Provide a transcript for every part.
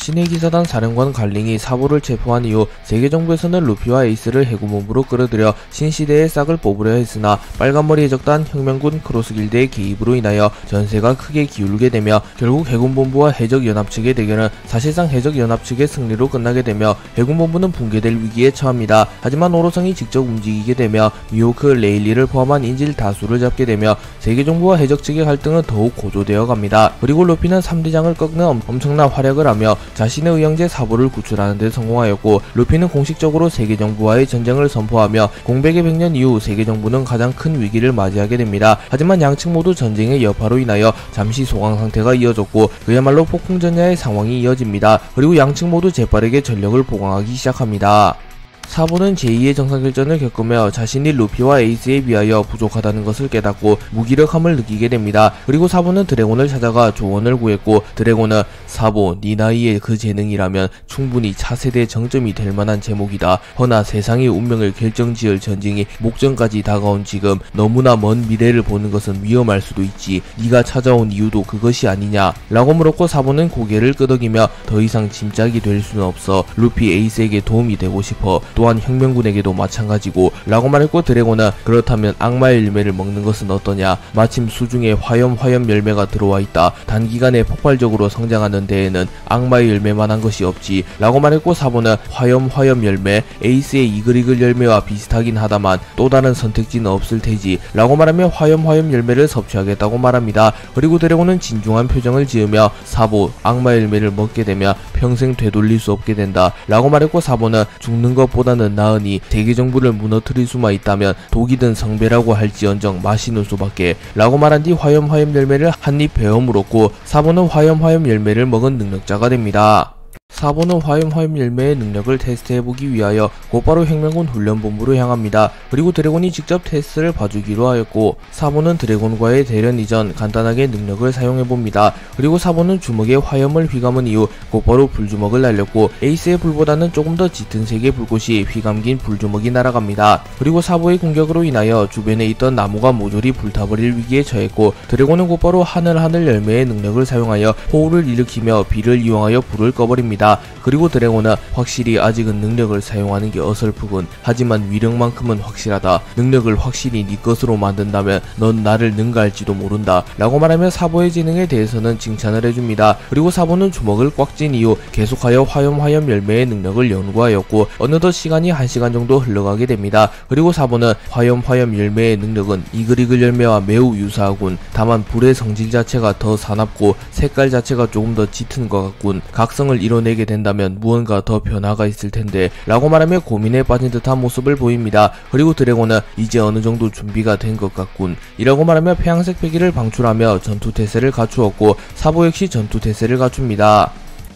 신의 기사단 사령관 갈링이 사보를 체포한 이후 세계 정부에서는 루피와 에이스를 해군본부로 끌어들여 신시대의 싹을 뽑으려 했으나 빨간머리 해적단 혁명군 크로스길드의 개입으로 인하여 전세가 크게 기울게 되며 결국 해군본부와 해적연합 측의 대결은 사실상 해적연합 측의 승리로 끝나게 되며 해군본부는 붕괴될 위기에 처합니다. 하지만 오로성이 직접 움직이게 되며 미호크, 레일리를 포함한 인질 다수를 잡게 되며 세계 정부와 해적 측의 갈등은 더욱 고조되어 갑니다. 그리고 루피는 3대장을 꺾는 엄청난 활약을 하며 자신의 의형제 사보를 구출하는 데 성공하였고, 루피는 공식적으로 세계정부와의 전쟁을 선포하며 공백의 100년 이후 세계정부는 가장 큰 위기를 맞이하게 됩니다. 하지만 양측 모두 전쟁의 여파로 인하여 잠시 소강 상태가 이어졌고 그야말로 폭풍전야의 상황이 이어집니다. 그리고 양측 모두 재빠르게 전력을 보강하기 시작합니다. 사보는 제2의 정상결전을 겪으며 자신이 루피와 에이스에 비하여 부족하다는 것을 깨닫고 무기력함을 느끼게 됩니다. 그리고 사보는 드래곤을 찾아가 조언을 구했고, 드래곤은 사보, 네 나이에 그 재능이라면 충분히 차세대 정점이 될 만한 제목이다. 허나 세상의 운명을 결정지을 전쟁이 목전까지 다가온 지금 너무나 먼 미래를 보는 것은 위험할 수도 있지. 네가 찾아온 이유도 그것이 아니냐? 라고 물었고, 사보는 고개를 끄덕이며 더 이상 짐짝이 될 수는 없어. 루피 에이스에게 도움이 되고 싶어. 또한 혁명군에게도 마찬가지고 라고 말했고, 드래곤은 그렇다면 악마의 열매를 먹는 것은 어떠냐? 마침 수중에 화염 열매가 들어와 있다. 단기간에 폭발적으로 성장하는 데에는 악마의 열매만한 것이 없지 라고 말했고, 사보는 화염 열매, 에이스의 이글이글 열매와 비슷하긴 하다만 또 다른 선택지는 없을 테지 라고 말하며 화염 열매를 섭취하겠다고 말합니다. 그리고 드래곤은 진중한 표정을 지으며 사보, 악마의 열매를 먹게 되면 평생 되돌릴 수 없게 된다 라고 말했고, 사보는 죽는 것보다는 나으니 세계정부를 무너뜨릴 수만 있다면 독이든 성배라고 할지언정 마시는 수밖에 라고 말한 뒤 화염 열매를 한입 베어 물었고, 사보는 화염 열매를 먹은 능력자가 됩니다. 사보는 화염 열매의 능력을 테스트해보기 위하여 곧바로 혁명군 훈련본부로 향합니다. 그리고 드래곤이 직접 테스트를 봐주기로 하였고, 사보는 드래곤과의 대련 이전 간단하게 능력을 사용해봅니다. 그리고 사보는 주먹에 화염을 휘감은 이후 곧바로 불주먹을 날렸고, 에이스의 불보다는 조금 더 짙은 색의 불꽃이 휘감긴 불주먹이 날아갑니다. 그리고 사보의 공격으로 인하여 주변에 있던 나무가 모조리 불타버릴 위기에 처했고, 드래곤은 곧바로 하늘 열매의 능력을 사용하여 호우를 일으키며 비를 이용하여 불을 꺼버립니다. 그리고 드래곤은 확실히 아직은 능력을 사용하는 게 어설프군. 하지만 위력만큼은 확실하다. 능력을 확실히 네 것으로 만든다면 넌 나를 능가할지도 모른다 라고 말하며 사보의 재능에 대해서는 칭찬을 해줍니다. 그리고 사보는 주먹을 꽉 쥔 이후 계속하여 화염 열매의 능력을 연구하였고, 어느덧 시간이 1시간 정도 흘러가게 됩니다. 그리고 사보는 화염 열매의 능력은 이글이글 열매와 매우 유사하군. 다만 불의 성질 자체가 더 사납고 색깔 자체가 조금 더 짙은 것 같군. 각성을 이뤄내게 된다면 무언가 더 변화가 있을 텐데 라고 말하며 고민에 빠진 듯한 모습을 보입니다. 그리고 드래곤은 이제 어느 정도 준비가 된 것 같군 이라고 말하며 폐양색 패기를 방출하며 전투태세를 갖추었고, 사보 역시 전투태세를 갖춥니다.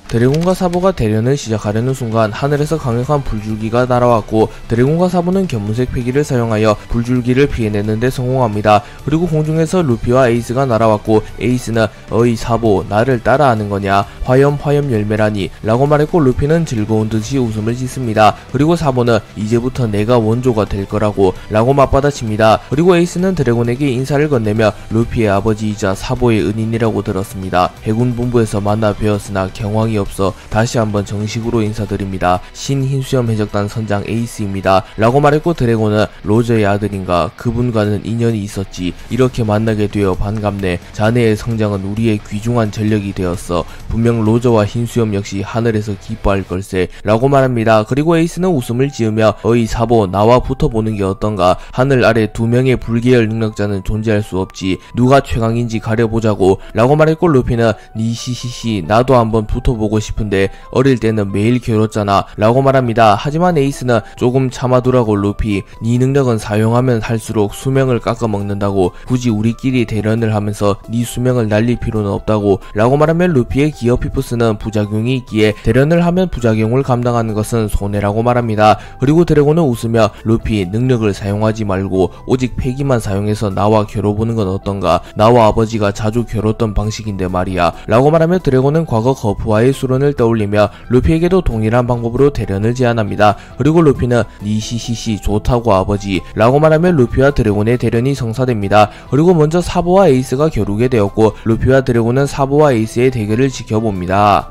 드래곤과 사보가 대련을 시작하려는 순간 하늘에서 강력한 불줄기가 날아왔고, 드래곤과 사보는 견문색 패기를 사용하여 불줄기를 피해내는 데 성공합니다. 그리고 공중에서 루피와 에이스가 날아왔고, 에이스는 어이 사보, 나를 따라하는 거냐? 화염 열매라니 라고 말했고, 루피는 즐거운 듯이 웃음을 짓습니다. 그리고 사보는 이제부터 내가 원조가 될 거라고 라고 맞받아칩니다. 그리고 에이스는 드래곤에게 인사를 건네며 루피의 아버지이자 사보의 은인이라고 들었습니다. 해군 본부에서 만나 뵈었으나 경황이 없어 다시 한번 정식으로 인사드립니다. 신흰수염 해적단 선장 에이스입니다 라고 말했고, 드래곤은 로저의 아들인가? 그분과는 인연이 있었지. 이렇게 만나게 되어 반갑네. 자네의 성장은 우리의 귀중한 전력이 되었어. 분명 로저와 흰수염 역시 하늘에서 기뻐할 걸세 라고 말합니다. 그리고 에이스는 웃음을 지으며 어이 사보, 나와 붙어보는 게 어떤가? 하늘 아래 2명의 불계열 능력자는 존재할 수 없지. 누가 최강인지 가려보자고 라고 말했고, 루피는 니시시시 나도 한번 붙어보고 싶은데 어릴 때는 매일 괴롭잖아 라고 말합니다. 하지만 에이스는 조금 참아두라고 루피, 네 능력은 사용하면 할수록 수명을 깎아먹는다고. 굳이 우리끼리 대련을 하면서 네 수명을 날릴 필요는 없다고 라고 말하면 루피의 기어 피프스는 부작용이 있기에 대련을 하면 부작용을 감당하는 것은 손해라고 말합니다. 그리고 드래곤은 웃으며 루피, 능력을 사용하지 말고 오직 패기만 사용해서 나와 겨뤄보는 건 어떤가? 나와 아버지가 자주 겨뤘던 방식인데 말이야 라고 말하며 드래곤은 과거 거프와의 수련을 떠올리며 루피에게도 동일한 방법으로 대련을 제안합니다. 그리고 루피는 니시시시 좋다고 아버지 라고 말하며 루피와 드래곤의 대련이 성사됩니다. 그리고 먼저 사보와 에이스가 겨루게 되었고, 루피와 드래곤은 사보와 에이스의 대결을 지켜봅니다.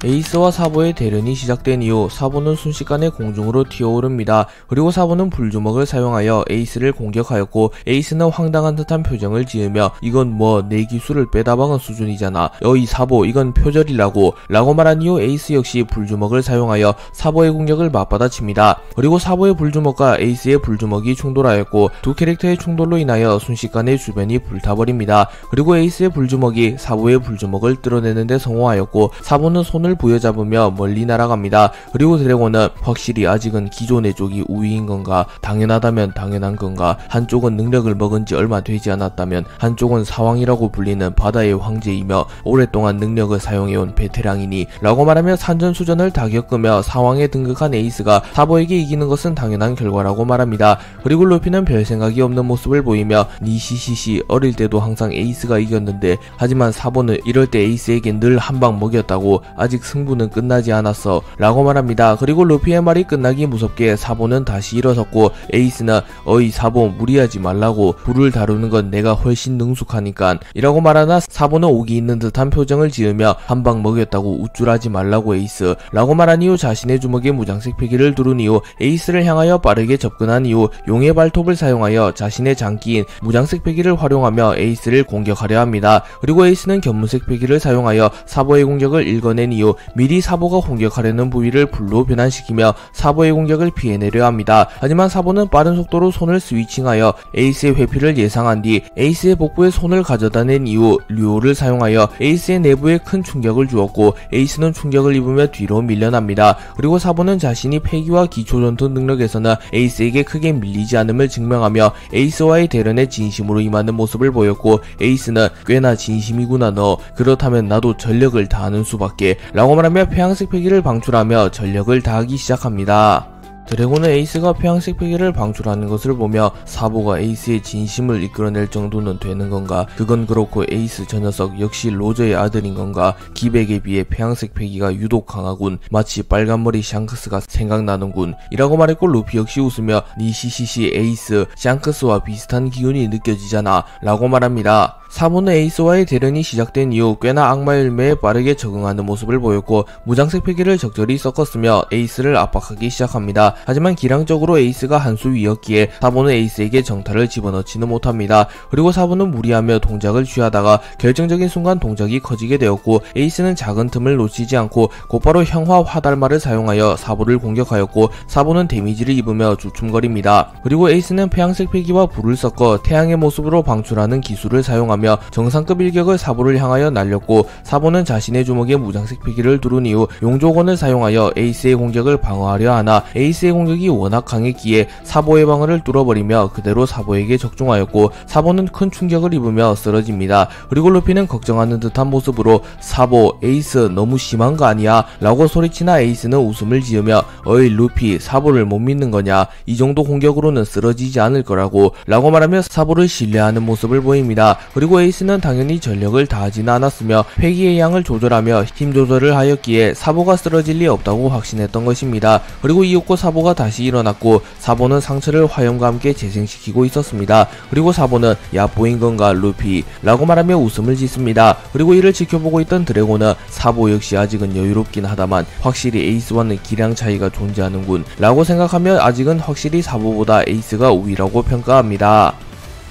에이스와 사보의 대련이 시작된 이후 사보는 순식간에 공중으로 튀어오릅니다. 그리고 사보는 불주먹을 사용하여 에이스를 공격하였고 에이스는 황당한 듯한 표정을 지으며 이건 뭐 내 기술을 빼다박은 수준이잖아. 어이 사보 이건 표절이라고 라고 말한 이후 에이스 역시 불주먹을 사용하여 사보의 공격을 맞받아칩니다. 그리고 사보의 불주먹과 에이스의 불주먹이 충돌하였고 두 캐릭터의 충돌로 인하여 순식간에 주변이 불타버립니다. 그리고 에이스의 불주먹이 사보의 불주먹을 뚫어내는데 성공하였고 사보는 손을 부여잡으며 멀리 날아갑니다. 그리고 드래곤은 확실히 아직은 기존의 쪽이 우위인 건가, 당연하다면 당연한 건가, 한쪽은 능력을 먹은 지 얼마 되지 않았다면 한쪽은 사왕이라고 불리는 바다의 황제이며 오랫동안 능력을 사용해온 베테랑이니 라고 말하며 산전수전을 다 겪으며 사왕에 등극한 에이스가 사보에게 이기는 것은 당연한 결과라고 말합니다. 그리고 루피는 별 생각이 없는 모습을 보이며 니시시시 어릴 때도 항상 에이스가 이겼는데 하지만 사보는 이럴 때 에이스에게 늘 한 방 먹였다고 아직 승부는 끝나지 않았어 라고 말합니다. 그리고 루피의 말이 끝나기 무섭게 사보는 다시 일어섰고 에이스는 어이 사보 무리하지 말라고, 불을 다루는 건 내가 훨씬 능숙하니깐 이라고 말하나 사보는 오기 있는 듯한 표정을 지으며 한 방 먹였다고 우쭐하지 말라고 에이스 라고 말한 이후 자신의 주먹에 무장색 패기를 두른 이후 에이스를 향하여 빠르게 접근한 이후 용의 발톱을 사용하여 자신의 장기인 무장색 패기를 활용하며 에이스를 공격하려 합니다. 그리고 에이스는 견문색 패기를 사용하여 사보의 공격을 읽어낸 이후 미리 사보가 공격하려는 부위를 불로 변환시키며 사보의 공격을 피해내려 합니다. 하지만 사보는 빠른 속도로 손을 스위칭하여 에이스의 회피를 예상한 뒤 에이스의 복부에 손을 가져다 낸 이후 류오를 사용하여 에이스의 내부에 큰 충격을 주었고 에이스는 충격을 입으며 뒤로 밀려납니다. 그리고 사보는 자신이 패기와 기초전투 능력에서는 에이스에게 크게 밀리지 않음을 증명하며 에이스와의 대련에 진심으로 임하는 모습을 보였고 에이스는 꽤나 진심이구나 너, 그렇다면 나도 전력을 다하는 수밖에 라고 말하며 폐양색 패기를 방출하며 전력을 다하기 시작합니다. 드래곤은 에이스가 폐양색 패기를 방출하는 것을 보며 사보가 에이스의 진심을 이끌어낼 정도는 되는 건가, 그건 그렇고 에이스 저 녀석 역시 로저의 아들인 건가, 기백에 비해 폐양색 패기가 유독 강하군, 마치 빨간머리 샹크스가 생각나는군 이라고 말했고 루피 역시 웃으며 니시시시 에이스 샹크스와 비슷한 기운이 느껴지잖아 라고 말합니다. 사보는 에이스와의 대련이 시작된 이후 꽤나 악마 열매에 빠르게 적응하는 모습을 보였고 무장색 패기를 적절히 섞었으며 에이스를 압박하기 시작합니다. 하지만 기량적으로 에이스가 한 수 위였기에 사보는 에이스에게 정타를 집어넣지는 못합니다. 그리고 사보는 무리하며 동작을 취하다가 결정적인 순간 동작이 커지게 되었고 에이스는 작은 틈을 놓치지 않고 곧바로 형화 화달마를 사용하여 사보를 공격하였고 사보는 데미지를 입으며 주춤거립니다. 그리고 에이스는 폐양색 패기와 불을 섞어 태양의 모습으로 방출하는 기술을 사용하며 정상급 일격을 사보를 향하여 날렸고 사보는 자신의 주먹에 무장색 패기를 두른 이후 용조건을 사용하여 에이스의 공격을 방어하려 하나 에이스의 공격이 워낙 강했기에 사보의 방어를 뚫어버리며 그대로 사보에게 적중하였고 사보는 큰 충격을 입으며 쓰러집니다. 그리고 루피는 걱정하는 듯한 모습으로 사보 에이스 너무 심한 거 아니야 라고 소리치나 에이스는 웃음을 지으며 어이 루피 사보를 못 믿는 거냐, 이 정도 공격으로는 쓰러지지 않을 거라고 라고 말하며 사보를 신뢰하는 모습을 보입니다. 그리고 에이스는 당연히 전력을 다하지는 않았으며 패기의 양을 조절하며 힘 조절을 하였기에 사보가 쓰러질 리 없다고 확신했던 것입니다. 그리고 이윽고 사보가 다시 일어났고 사보는 상처를 화염과 함께 재생시키고 있었습니다. 그리고 사보는 야 보인 건가 루피 라고 말하며 웃음을 짓습니다. 그리고 이를 지켜보고 있던 드래곤은 사보 역시 아직은 여유롭긴 하다만 확실히 에이스와는 기량 차이가 존재하는군 라고 생각하며 아직은 확실히 사보보다 에이스가 우위라고 평가합니다.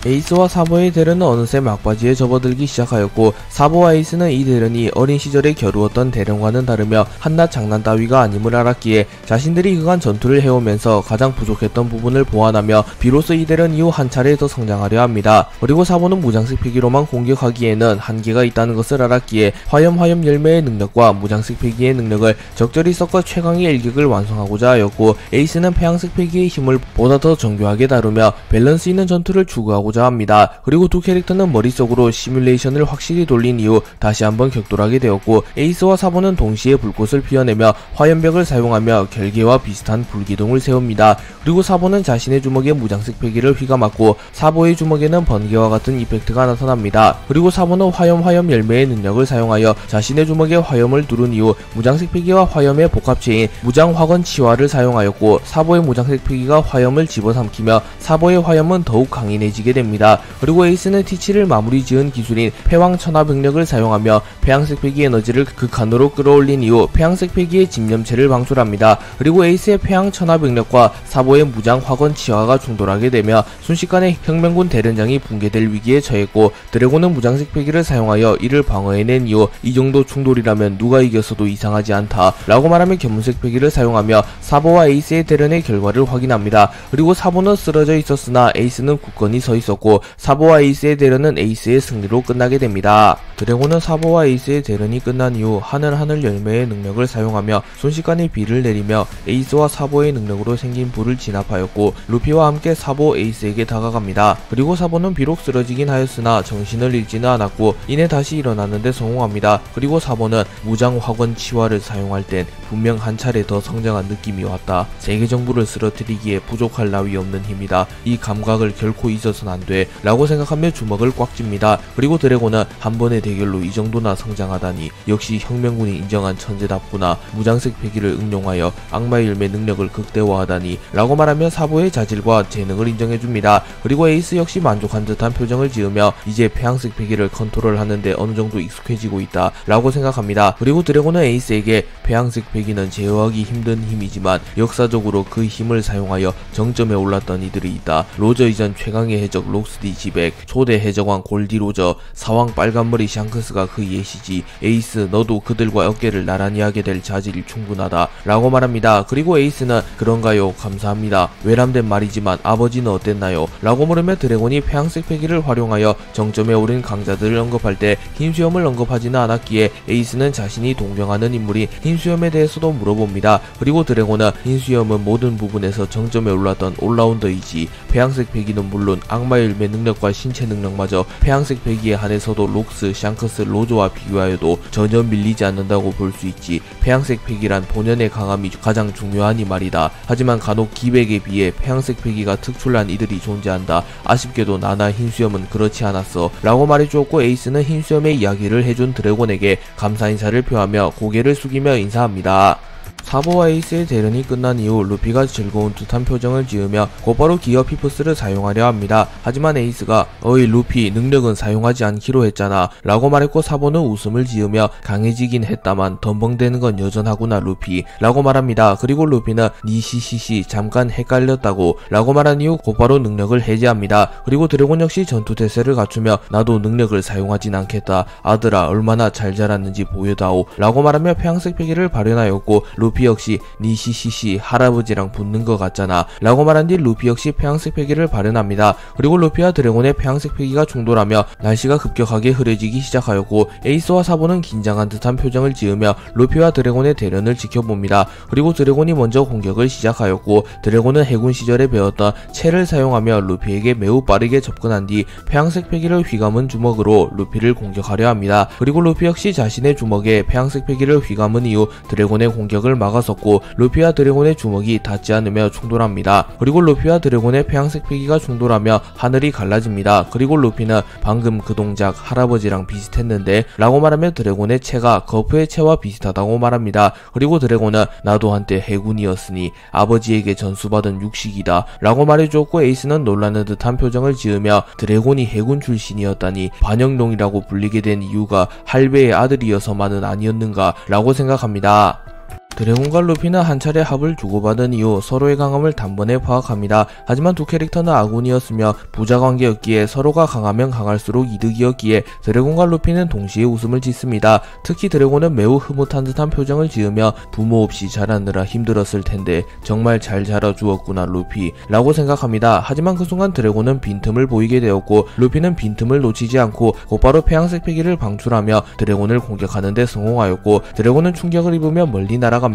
에이스와 사보의 대련은 어느새 막바지에 접어들기 시작하였고 사보와 에이스는 이 대련이 어린 시절에 겨루었던 대련과는 다르며 한낱 장난 따위가 아님을 알았기에 자신들이 그간 전투를 해오면서 가장 부족했던 부분을 보완하며 비로소 이 대련 이후 한 차례 더 성장하려 합니다. 그리고 사보는 무장색 패기로만 공격하기에는 한계가 있다는 것을 알았기에 화염 열매의 능력과 무장색 패기의 능력을 적절히 섞어 최강의 일격을 완성하고자 하였고 에이스는 폐양색 패기의 힘을 보다 더 정교하게 다루며 밸런스 있는 전투를 추구하고 합니다. 그리고 두 캐릭터는 머릿속으로 시뮬레이션을 확실히 돌린 이후 다시 한번 격돌하게 되었고 에이스와 사보는 동시에 불꽃을 피워내며 화염벽을 사용하며 결계와 비슷한 불기둥을 세웁니다. 그리고 사보는 자신의 주먹에 무장색 패기를 휘감았고 사보의 주먹에는 번개와 같은 이펙트가 나타납니다. 그리고 사보는 화염 열매의 능력을 사용하여 자신의 주먹에 화염을 두른 이후 무장색 패기와 화염의 복합체인 무장화건 치화를 사용하였고 사보의 무장색 패기가 화염을 집어삼키며 사보의 화염은 더욱 강인해지게 됩니다. 됩니다. 그리고 에이스는 T7을 마무리 지은 기술인 패왕 천하병력을 사용하며 폐양색 패기 에너지를 극한으로 끌어올린 이후 폐양색 패기의 집념체를 방출합니다. 그리고 에이스의 패양 천하병력과 사보의 무장 화건 치화가 충돌하게 되며 순식간에 혁명군 대련장이 붕괴될 위기에 처했고, 드래곤은 무장색 패기를 사용하여 이를 방어해낸 이후 이 정도 충돌이라면 누가 이겼어도 이상하지 않다 라고 말하며 견문색 패기를 사용하며 사보와 에이스의 대련의 결과를 확인합니다. 그리고 사보는 쓰러져 있었으나 에이스는 굳건히 서 있었고, 사보와 에이스의 대련은 에이스의 승리로 끝나게 됩니다. 드래곤은 사보와 에이스의 대련이 끝난 이후 하늘 열매의 능력을 사용하며 순식간에 비를 내리며 에이스와 사보의 능력으로 생긴 불을 진압하였고, 루피와 함께 사보 에이스에게 다가갑니다. 그리고 사보는 비록 쓰러지긴 하였으나 정신을 잃지는 않았고 이내 다시 일어나는데 성공합니다. 그리고 사보는 무장 화건 치화를 사용할 땐 분명 한 차례 더 성장한 느낌이 왔다. 세계 정부를 쓰러뜨리기에 부족할 나위 없는 힘이다. 이 감각을 결코 잊어선 안 돼 라고 생각하며 주먹을 꽉 쥡니다. 그리고 드래곤은 한 번의 대결로 이 정도나 성장하다니 역시 혁명군이 인정한 천재답구나. 무장색 패기를 응용하여 악마의 열매 능력을 극대화하다니 라고 말하며 사보의 자질과 재능을 인정해줍니다. 그리고 에이스 역시 만족한 듯한 표정을 지으며 이제 폐양색 패기를 컨트롤하는데 어느정도 익숙해지고 있다 라고 생각합니다. 그리고 드래곤은 에이스에게 폐양색 패기는 제어하기 힘든 힘이지만 역사적으로 그 힘을 사용하여 정점에 올랐던 이들이 있다. 로저 이전 최강의 해적 록스디 지백, 초대 해적왕 골디 로저, 사왕 빨간머리 샹크스가 그 예시지. 에이스 너도 그들과 어깨를 나란히 하게 될 자질이 충분하다 라고 말합니다. 그리고 에이스는 그런가요? 감사합니다. 외람된 말이지만 아버지는 어땠나요? 라고 물으며 드래곤이 폐양색 패기를 활용하여 정점에 오른 강자들을 언급할 때 흰수염을 언급하지는 않았기에 에이스는 자신이 동경하는 인물인 흰수염에 대해서도 물어봅니다. 그리고 드래곤은 흰수염은 모든 부분에서 정점에 올랐던 올라운더이지 폐양색 패기는 물론 악마의 열매 능력과 신체 능력마저 폐양색 패기에 한해서도 록스, 샹크스, 로저와 비교하여도 전혀 밀리지 않는다고 볼 수 있지. 폐양색 패기란 본연의 강함이 가장 중요하니 말이다. 하지만 간혹 기백에 비해 폐양색 패기가 특출난 이들이 존재한다. 아쉽게도 나나 흰수염은 그렇지 않았어 라고 말해주었고, 에이스는 흰수염의 이야기를 해준 드래곤에게 감사 인사를 표하며 고개를 숙이며 인사합니다. 사보와 에이스의 대련이 끝난 이후 루피가 즐거운 듯한 표정을 지으며 곧바로 기어 피프스를 사용하려 합니다. 하지만 에이스가 어이 루피 능력은 사용하지 않기로 했잖아 라고 말했고, 사보는 웃음을 지으며 강해지긴 했다만 덤벙대는 건 여전하구나 루피 라고 말합니다. 그리고 루피는 니시시시 잠깐 헷갈렸다고 라고 말한 이후 곧바로 능력을 해제합니다. 그리고 드래곤 역시 전투 태세를 갖추며 나도 능력을 사용하진 않겠다. 아들아 얼마나 잘 자랐는지 보여다오 라고 말하며 폐양색 패기를 발현하였고, 루피 역시 니시시시 할아버지랑 붙는 것 같잖아 라고 말한 뒤 루피 역시 폐양색 패기를 발현합니다. 그리고 루피와 드래곤의 폐양색 패기가 충돌하며 날씨가 급격하게 흐려지기 시작하였고, 에이스와 사보는 긴장한 듯한 표정을 지으며 루피와 드래곤의 대련을 지켜봅니다. 그리고 드래곤이 먼저 공격을 시작하였고, 드래곤은 해군 시절에 배웠던 채를 사용하며 루피에게 매우 빠르게 접근한 뒤 폐양색 패기를 휘감은 주먹으로 루피를 공격하려 합니다. 그리고 루피 역시 자신의 주먹에 폐양색 패기를 휘감은 이후 드래곤의 공격을 막아섰고, 루피와 드래곤의 주먹이 닿지 않으며 충돌합니다. 그리고 루피와 드래곤의 폐양색 패기가 충돌하며 하늘이 갈라집니다. 그리고 루피는 방금 그 동작 할아버지랑 비슷했는데 라고 말하며 드래곤의 채가 거프의 채와 비슷하다고 말합니다. 그리고 드래곤은 나도 한때 해군이었으니 아버지에게 전수받은 육식이다 라고 말해주었고, 에이스는 놀라는 듯한 표정을 지으며 드래곤이 해군 출신이었다니 반영동이라고 불리게 된 이유가 할배의 아들이어서만은 아니었는가 라고 생각합니다. 드래곤과 루피는 한 차례 합을 주고받은 이후 서로의 강함을 단번에 파악합니다. 하지만 두 캐릭터는 아군이었으며 부자관계였기에 서로가 강하면 강할수록 이득이었기에 드래곤과 루피는 동시에 웃음을 짓습니다. 특히 드래곤은 매우 흐뭇한 듯한 표정을 지으며 부모 없이 자라느라 힘들었을 텐데 정말 잘 자라주었구나 루피 라고 생각합니다. 하지만 그 순간 드래곤은 빈틈을 보이게 되었고, 루피는 빈틈을 놓치지 않고 곧바로 폐양색 패기를 방출하며 드래곤을 공격하는 데 성공하였고, 드래곤은 충격을 입으며 멀리 날아갑니다.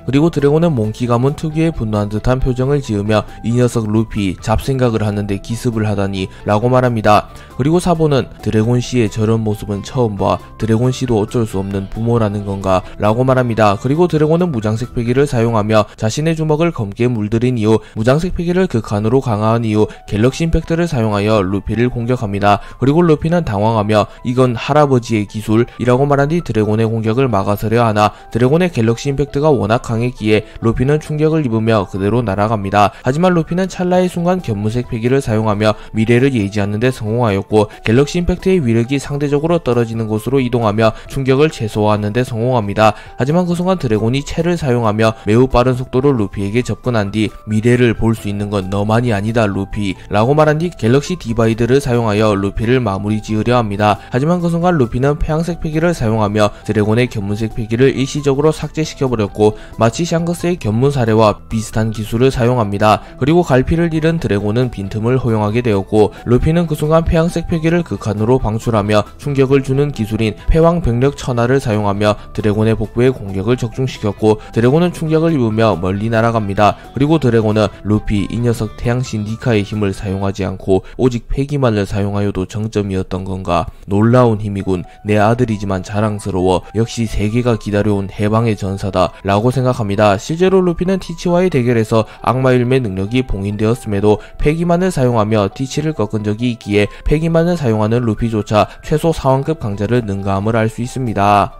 그리고 드래곤은 몽키 가문 특유의 분노한 듯한 표정을 지으며 이 녀석 루피 잡생각을 하는데 기습을 하다니 라고 말합니다. 그리고 사보는 드래곤씨의 저런 모습은 처음 봐. 드래곤씨도 어쩔 수 없는 부모라는 건가 라고 말합니다. 그리고 드래곤은 무장색 패기를 사용하며 자신의 주먹을 검게 물들인 이후 무장색 패기를 극한으로 강화한 이후 갤럭시 임팩트를 사용하여 루피를 공격합니다. 그리고 루피는 당황하며 이건 할아버지의 기술이라고 말한 뒤 드래곤의 공격을 막아서려 하나 드래곤의 갤럭시 임팩트 임팩트가 워낙 강했기에 루피는 충격을 입으며 그대로 날아갑니다. 하지만 루피는 찰나의 순간 견문색 패기를 사용하며 미래를 예지하는 데 성공하였고 갤럭시 임팩트의 위력이 상대적으로 떨어지는 곳으로 이동하며 충격을 최소화하는 데 성공합니다. 하지만 그 순간 드래곤이 채를 사용하며 매우 빠른 속도로 루피에게 접근한 뒤 미래를 볼 수 있는 건 너만이 아니다 루피 라고 말한 뒤 갤럭시 디바이드를 사용하여 루피를 마무리 지으려 합니다. 하지만 그 순간 루피는 폐양색 패기를 사용하며 드래곤의 견문색 패기를 일시적으로 삭제시켜버렸고 마치 샹크스의 견문 사례와 비슷한 기술을 사용합니다. 그리고 갈피를 잃은 드래곤은 빈틈을 허용하게 되었고 루피는 그 순간 폐양색 패기를 극한으로 방출하며 충격을 주는 기술인 패왕 병력 천하를 사용하며 드래곤의 복부에 공격을 적중시켰고 드래곤은 충격을 입으며 멀리 날아갑니다. 그리고 드래곤은 루피 이 녀석 태양신 니카의 힘을 사용하지 않고 오직 패기만을 사용하여도 정점이었던 건가. 놀라운 힘이군. 내 아들이지만 자랑스러워. 역시 세계가 기다려온 해방의 전사다 라고 생각합니다. 실제로 루피는 티치와의 대결에서 악마일매 능력이 봉인되었음에도 패기만을 사용하며 티치를 꺾은 적이 있기에 패기만을 사용하는 루피조차 최소 사왕급 강자를 능가함을 알 수 있습니다.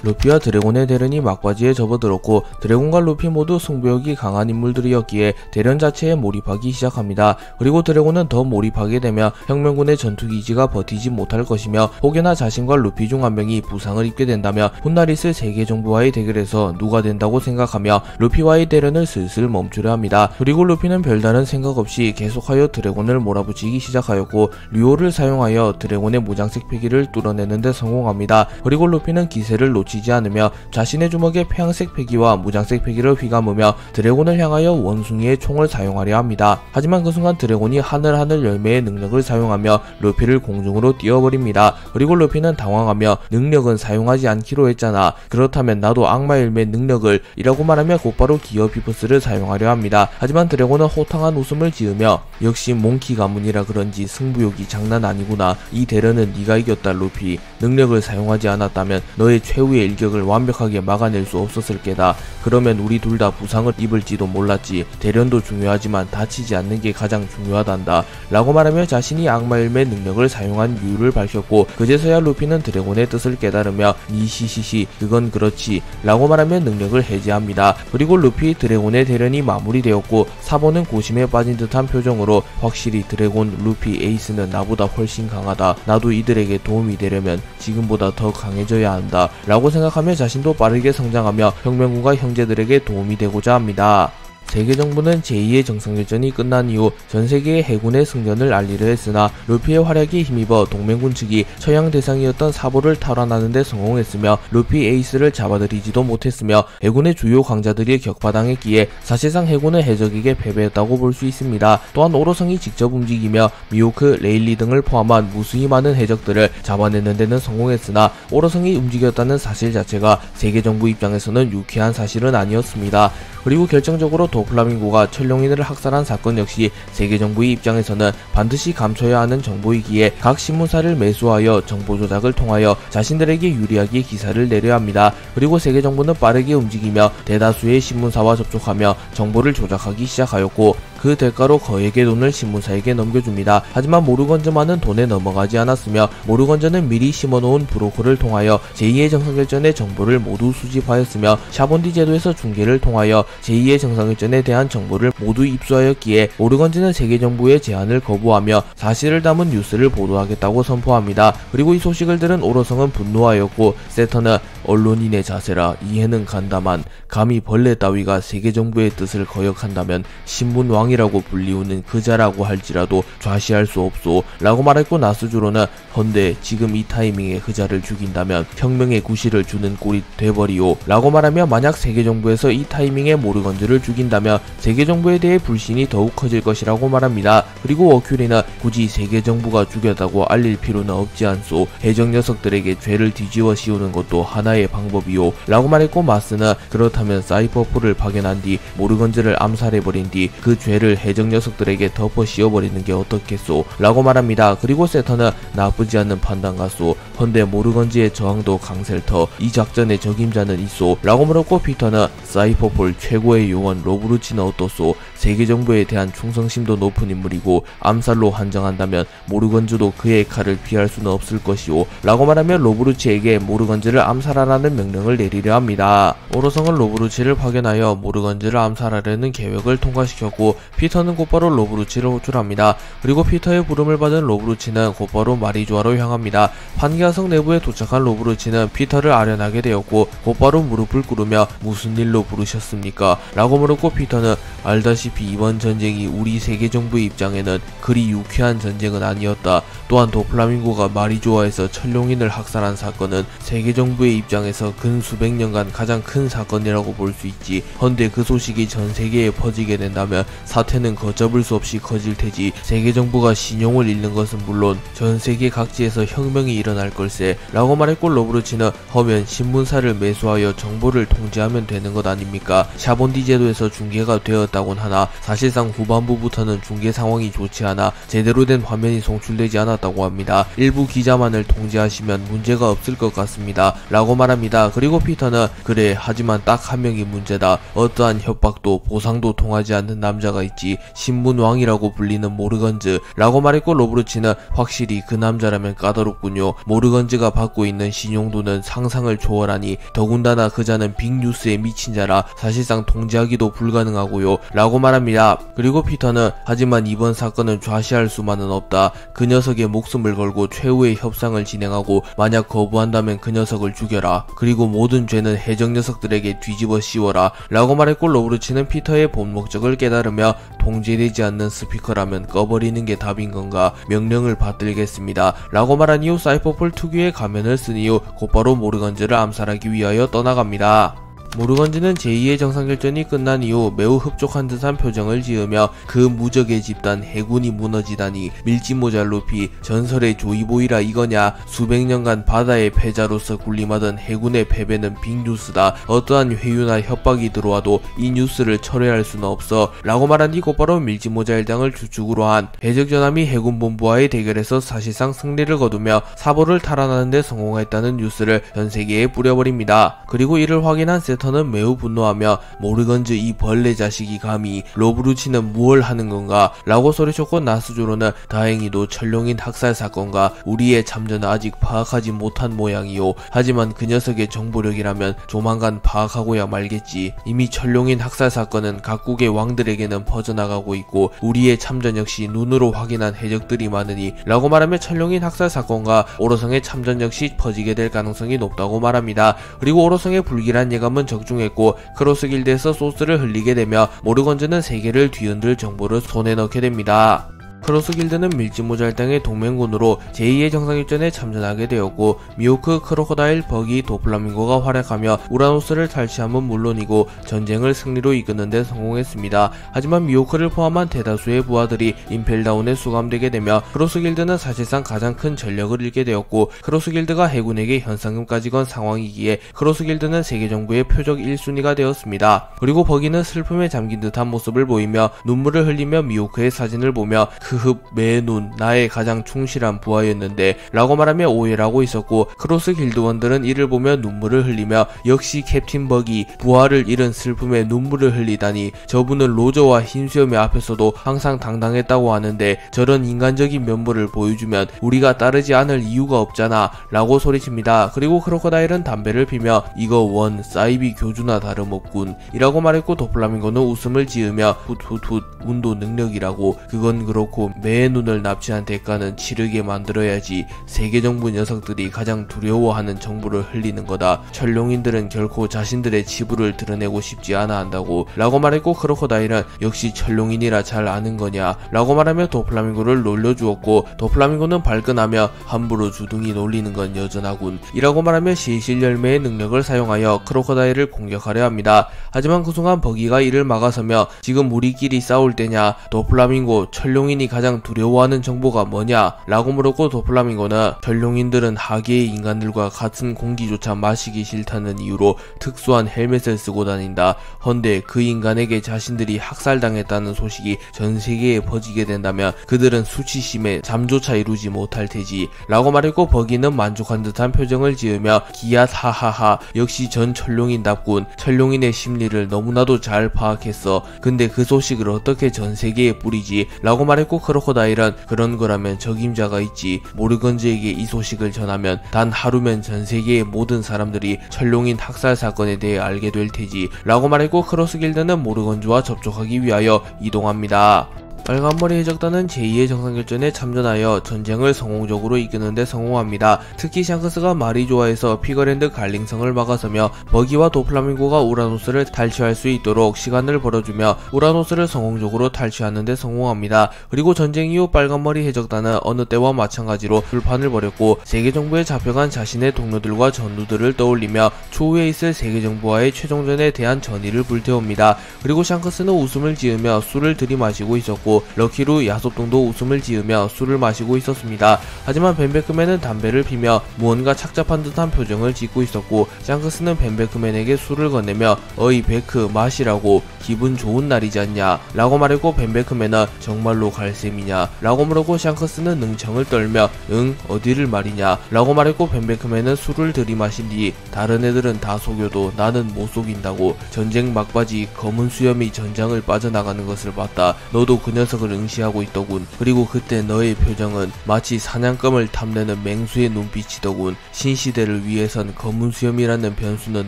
루피와 드래곤의 대련이 막바지에 접어들었고 드래곤과 루피 모두 승부욕이 강한 인물들이었기에 대련 자체에 몰입하기 시작합니다. 그리고 드래곤은 더 몰입하게 되며 혁명군의 전투기지가 버티지 못할 것이며 혹여나 자신과 루피 중 한 명이 부상을 입게 된다면 훗날 있을 세계정부와의 대결에서 누가 된다고 생각하며 루피와의 대련을 슬슬 멈추려 합니다. 그리고 루피는 별다른 생각 없이 계속하여 드래곤을 몰아붙이기 시작하였고 류오를 사용하여 드래곤의 무장색 패기를 뚫어내는 데 성공합니다. 그리고 루피는 기세를 놓치지 않으며 자신의 주먹에 폐양색 패기와 무장색 패기를 휘감으며 드래곤을 향하여 원숭이의 총을 사용하려 합니다. 하지만 그 순간 드래곤이 하늘 열매의 능력을 사용하며 루피를 공중으로 띄워버립니다. 그리고 루피는 당황하며 능력은 사용하지 않기로 했잖아. 그렇다면 나도 악마 열매 능력을 이라고 말하며 곧바로 기어 비프스를 사용하려 합니다. 하지만 드래곤은 호탕한 웃음을 지으며 역시 몽키 가문이라 그런지 승부욕이 장난 아니구나. 이 대련은 네가 이겼다 루피. 능력을 사용하지 않았다면 너의 최후의 일격을 완벽하게 막아낼 수 없었을 게다. 그러면 우리 둘 다 부상을 입을지도 몰랐지. 대련도 중요하지만 다치지 않는 게 가장 중요하단다 라고 말하며 자신이 악마열매 능력을 사용한 이유를 밝혔고 그제서야 루피는 드래곤의 뜻을 깨달으며 니시시시 그건 그렇지 라고 말하며 능력을 해제합니다. 그리고 루피 드래곤의 대련이 마무리되었고 사보는 고심에 빠진 듯한 표정으로 확실히 드래곤, 루피, 에이스는 나보다 훨씬 강하다. 나도 이들에게 도움이 되려면 지금보다 더 강해져야 한다 라고 생각하며 자신도 빠르게 성장하며 혁명군과 형제들에게 도움이 되고자 합니다. 세계정부는 제2의 정상결전이 끝난 이후 전세계의 해군의 승전을 알리려 했으나 루피의 활약에 힘입어 동맹군 측이 처형 대상이었던 사보를 탈환하는 데 성공했으며 루피 에이스를 잡아들이지도 못했으며 해군의 주요 강자들이 격파당했기에 사실상 해군은 해적에게 패배했다고 볼 수 있습니다. 또한 오로성이 직접 움직이며 미호크, 레일리 등을 포함한 무수히 많은 해적들을 잡아내는 데는 성공했으나 오로성이 움직였다는 사실 자체가 세계정부 입장에서는 유쾌한 사실은 아니었습니다. 그리고 결정적으로 도플라밍고가 천룡인을 학살한 사건 역시 세계정부의 입장에서는 반드시 감춰야 하는 정보이기에 각 신문사를 매수하여 정보 조작을 통하여 자신들에게 유리하게 기사를 내려 합니다. 그리고 세계정부는 빠르게 움직이며 대다수의 신문사와 접촉하며 정보를 조작하기 시작하였고 그 대가로 거액의 돈을 신문사에게 넘겨줍니다. 하지만 모르건즈만은 돈에 넘어가지 않았으며 모르건즈는 미리 심어놓은 브로커를 통하여 제2의 정상결전의 정보를 모두 수집하였으며 샤본디 제도에서 중계를 통하여 제2의 정상결전에 대한 정보를 모두 입수하였기에 모르건즈는 세계정부의 제안을 거부하며 사실을 담은 뉴스를 보도하겠다고 선포합니다. 그리고 이 소식을 들은 오로성은 분노하였고 세터는 언론인의 자세라 이해는 간다만 감히 벌레 따위가 세계정부의 뜻을 거역한다면 신문왕이라고 불리우는 그자라고 할지라도 좌시할 수 없소 라고 말했고 나스주로는 헌데 지금 이 타이밍에 그자를 죽인다면 혁명의 구실을 주는 꼴이 돼버리오 라고 말하며 만약 세계정부에서 이 타이밍에 모르건즈를 죽인다면 세계정부에 대해 불신이 더욱 커질 것이라고 말합니다. 그리고 워큐리는 굳이 세계정부가 죽였다고 알릴 필요는 없지 않소. 해적 녀석들에게 죄를 뒤집어 씌우는 것도 하나의 방법이오 라고 말했고 마스는 그렇다면 사이퍼포를 파견한 뒤 모르건즈를 암살해버린 뒤 그 죄를 해적 녀석들에게 덮어 씌워버리는 게 어떻겠소 라고 말합니다. 그리고 세터는 나쁘지 않은 판단 같소. 헌데 모르건즈의 저항도 강셀터 이 작전의 적임자는 있소 라고 물었고 피터는 사이퍼폴 최고의 요원 로브루치는 어떻소? 세계 정부에 대한 충성심도 높은 인물이고 암살로 한정한다면 모르건즈도 그의 칼을 피할 수는 없을 것이오 라고 말하며 로브루치에게 모르건즈를 암살하라는 명령을 내리려 합니다. 오로성은 로브루치를 파견하여 모르건즈를 암살하려는 계획을 통과시켰고 피터는 곧바로 로브루치를 호출합니다. 그리고 피터의 부름을 받은 로브루치는 곧바로 마리조아로 향합니다. 판기아성 내부에 도착한 로브루치는 피터를 아련하게 되었고 곧바로 무릎을 꿇으며 무슨 일로 부르셨습니까? 라고 물었고 피터는 알다시피 이번 전쟁이 우리 세계 정부의 입장에는 그리 유쾌한 전쟁은 아니었다. 또한 도플라밍고가 마리조아에서 천룡인을 학살한 사건은 세계 정부의 입장에서 근 수백 년간 가장 큰 사건이라고 볼 수 있지. 헌데 그 소식이 전 세계에 퍼지게 된다면 사태는 걷잡을 수 없이 커질 테지. 세계 정부가 신용을 잃는 것은 물론 전 세계 각지에서 혁명이 일어날 걸세 라고 말했고 로브루치는 허면 신문사를 매수하여 정보를 통제하면 되는 것 아닙니까? 샤본디 제도에서 중계가 되었다곤 하나 사실상 후반부부터는 중계 상황이 좋지 않아 제대로 된 화면이 송출되지 않았다고 합니다. 일부 기자만을 통제하시면 문제가 없을 것 같습니다 라고 말합니다. 그리고 피터는 그래 하지만 딱 한 명이 문제다. 어떠한 협박도 보상도 통하지 않는 남자가 있지. 신문왕이라고 불리는 모르건즈 라고 말했고 로브루치는 확실히 그 남자라면 까다롭군요. 모르건즈가 받고 있는 신용도는 상상을 초월하니 더군다나 그자는 빅뉴스에 미친 자라 사실상 통제하기도 불가능하고요 라고 말합니다. 그리고 피터는 하지만 이번 사건은 좌시할 수만은 없다. 그 녀석의 목숨을 걸고 최후의 협상을 진행하고 만약 거부한다면 그 녀석을 죽여라. 그리고 모든 죄는 해적 녀석들에게 뒤집어 씌워라 라고 말했고 로브루치는 피터의 본 목적을 깨달으며 통제되지 않는 스피커라면 꺼버리는 게 답인 건가? 명령을 받들겠습니다 라고 말한 이후 사이퍼폴 특유의 가면을 쓴 이후 곧바로 모르건즈를 암살하기 위하여 떠나갑니다. 모르건즈는 제2의 정상결전이 끝난 이후 매우 흡족한 듯한 표정을 지으며 그 무적의 집단 해군이 무너지다니 밀짚모자 루피 전설의 조이보이라 이거냐. 수백 년간 바다의 패자로서 군림하던 해군의 패배는 빅뉴스다. 어떠한 회유나 협박이 들어와도 이 뉴스를 철회할 수는 없어 라고 말한 뒤 곧바로 밀짚모자 일당을 주축으로 한 해적전함이 해군본부와의 대결에서 사실상 승리를 거두며 사보를 탈환하는 데 성공했다는 뉴스를 전세계에 뿌려버립니다. 그리고 이를 확인한 세터는 매우 분노하며 모르건즈 이 벌레 자식이 감히 로브루치는 무얼 하는 건가 라고 소리쳤고 나스조로는 다행히도 천룡인 학살 사건과 우리의 참전은 아직 파악하지 못한 모양이요. 하지만 그 녀석의 정보력이라면 조만간 파악하고야 말겠지. 이미 천룡인 학살 사건은 각국의 왕들에게는 퍼져나가고 있고 우리의 참전 역시 눈으로 확인한 해적들이 많으니 라고 말하며 천룡인 학살 사건과 오로성의 참전 역시 퍼지게 될 가능성이 높다고 말합니다. 그리고 오로성의 불길한 예감은 적중했고 크로스 길드에서 소스를 흘리게 되며 모르건즈는 세계를 뒤흔들 정보를 손에 넣게 됩니다. 크로스 길드는 밀짚모자일당의 동맹군으로 제2의 정상일전에 참전하게 되었고 미호크, 크로코다일, 버기, 도플라밍고가 활약하며 우라노스를 탈취함은 물론이고 전쟁을 승리로 이끄는 데 성공했습니다. 하지만 미호크를 포함한 대다수의 부하들이 임펠다운에 수감되게 되며 크로스 길드는 사실상 가장 큰 전력을 잃게 되었고 크로스 길드가 해군에게 현상금까지 건 상황이기에 크로스 길드는 세계정부의 표적 1순위가 되었습니다. 그리고 버기는 슬픔에 잠긴 듯한 모습을 보이며 눈물을 흘리며 미호크의 사진을 보며 크흡 매눈 나의 가장 충실한 부하였는데 라고 말하며 오해를 하고 있었고 크로스 길드원들은 이를 보며 눈물을 흘리며 역시 캡틴 버기 부하를 잃은 슬픔에 눈물을 흘리다니 저분은 로저와 흰수염의 앞에서도 항상 당당했다고 하는데 저런 인간적인 면모를 보여주면 우리가 따르지 않을 이유가 없잖아 라고 소리칩니다. 그리고 크로코다일은 담배를 피며 이거 원 사이비 교주나 다름없군 이라고 말했고 도플라밍고는 웃음을 지으며 훗훗훗 운도 능력이라고 그건 그렇고 매의 눈을 납치한 대가는 치르게 만들어야지. 세계정부 녀석들이 가장 두려워하는 정보를 흘리는 거다. 천룡인들은 결코 자신들의 치부를 드러내고 싶지 않아 한다고 라고 말했고 크로코다일은 역시 천룡인이라 잘 아는 거냐 라고 말하며 도플라밍고를 놀려주었고 도플라밍고는 발끈하며 함부로 주둥이 놀리는 건 여전하군 이라고 말하며 실실 열매의 능력을 사용하여 크로코다일을 공격하려 합니다. 하지만 그 순간 버기가 이를 막아서며 지금 우리끼리 싸울 때냐. 도플라밍고 천룡인이 전쟁이 가장 두려워하는 정보가 뭐냐? 라고 물었고 도플라밍고는 전룡인들은 하계의 인간들과 같은 공기조차 마시기 싫다는 이유로 특수한 헬멧을 쓰고 다닌다. 헌데 그 인간에게 자신들이 학살당했다는 소식이 전 세계에 퍼지게 된다면 그들은 수치심에 잠조차 이루지 못할 테지. 라고 말했고 버기는 만족한 듯한 표정을 지으며 기얏 하하하 역시 전 천룡인답군. 천룡인의 심리를 너무나도 잘 파악했어. 근데 그 소식을 어떻게 전 세계에 뿌리지? 라고 말했고 크로코다일은 그런 거라면 적임자가 있지. 모르건즈에게 이 소식을 전하면 단 하루면 전 세계의 모든 사람들이 천룡인 학살 사건에 대해 알게 될 테지. 라고 말했고 크로스길드는 모르건즈와 접촉하기 위하여 이동합니다. 빨간머리 해적단은 제2의 정상결전에 참전하여 전쟁을 성공적으로 이끄는데 성공합니다. 특히 샹크스가 말이 좋아해서 피거랜드 갈링성을 막아서며 버기와 도플라밍고가 우라노스를 탈취할 수 있도록 시간을 벌어주며 우라노스를 성공적으로 탈취하는데 성공합니다. 그리고 전쟁 이후 빨간머리 해적단은 어느 때와 마찬가지로 불판을 벌였고 세계정부에 잡혀간 자신의 동료들과 전우들을 떠올리며 추후에 있을 세계정부와의 최종전에 대한 전의를 불태웁니다. 그리고 샹크스는 웃음을 지으며 술을 들이마시고 있었고 럭키루 야섭동도 웃음을 지으며 술을 마시고 있었습니다. 하지만 벤베크맨은 담배를 피며 무언가 착잡한 듯한 표정을 짓고 있었고 샹크스는 벤베크맨에게 술을 건네며 어이 베크 마시라고 기분 좋은 날이지 않냐 라고 말했고 벤베크맨은 정말로 갈 셈이냐 라고 물었고 샹크스는 능청을 떨며 응 어디를 말이냐 라고 말했고 벤베크맨은 술을 들이마신 뒤 다른 애들은 다 속여도 나는 못 속인다고. 전쟁 막바지 검은 수염이 전장을 빠져나가는 것을 봤다. 너도 그 녀석을 응시하고 있더군. 그리고 그때 너의 표정은 마치 사냥감을 탐내는 맹수의 눈빛이더군. 신시대를 위해선 검은 수염이라는 변수는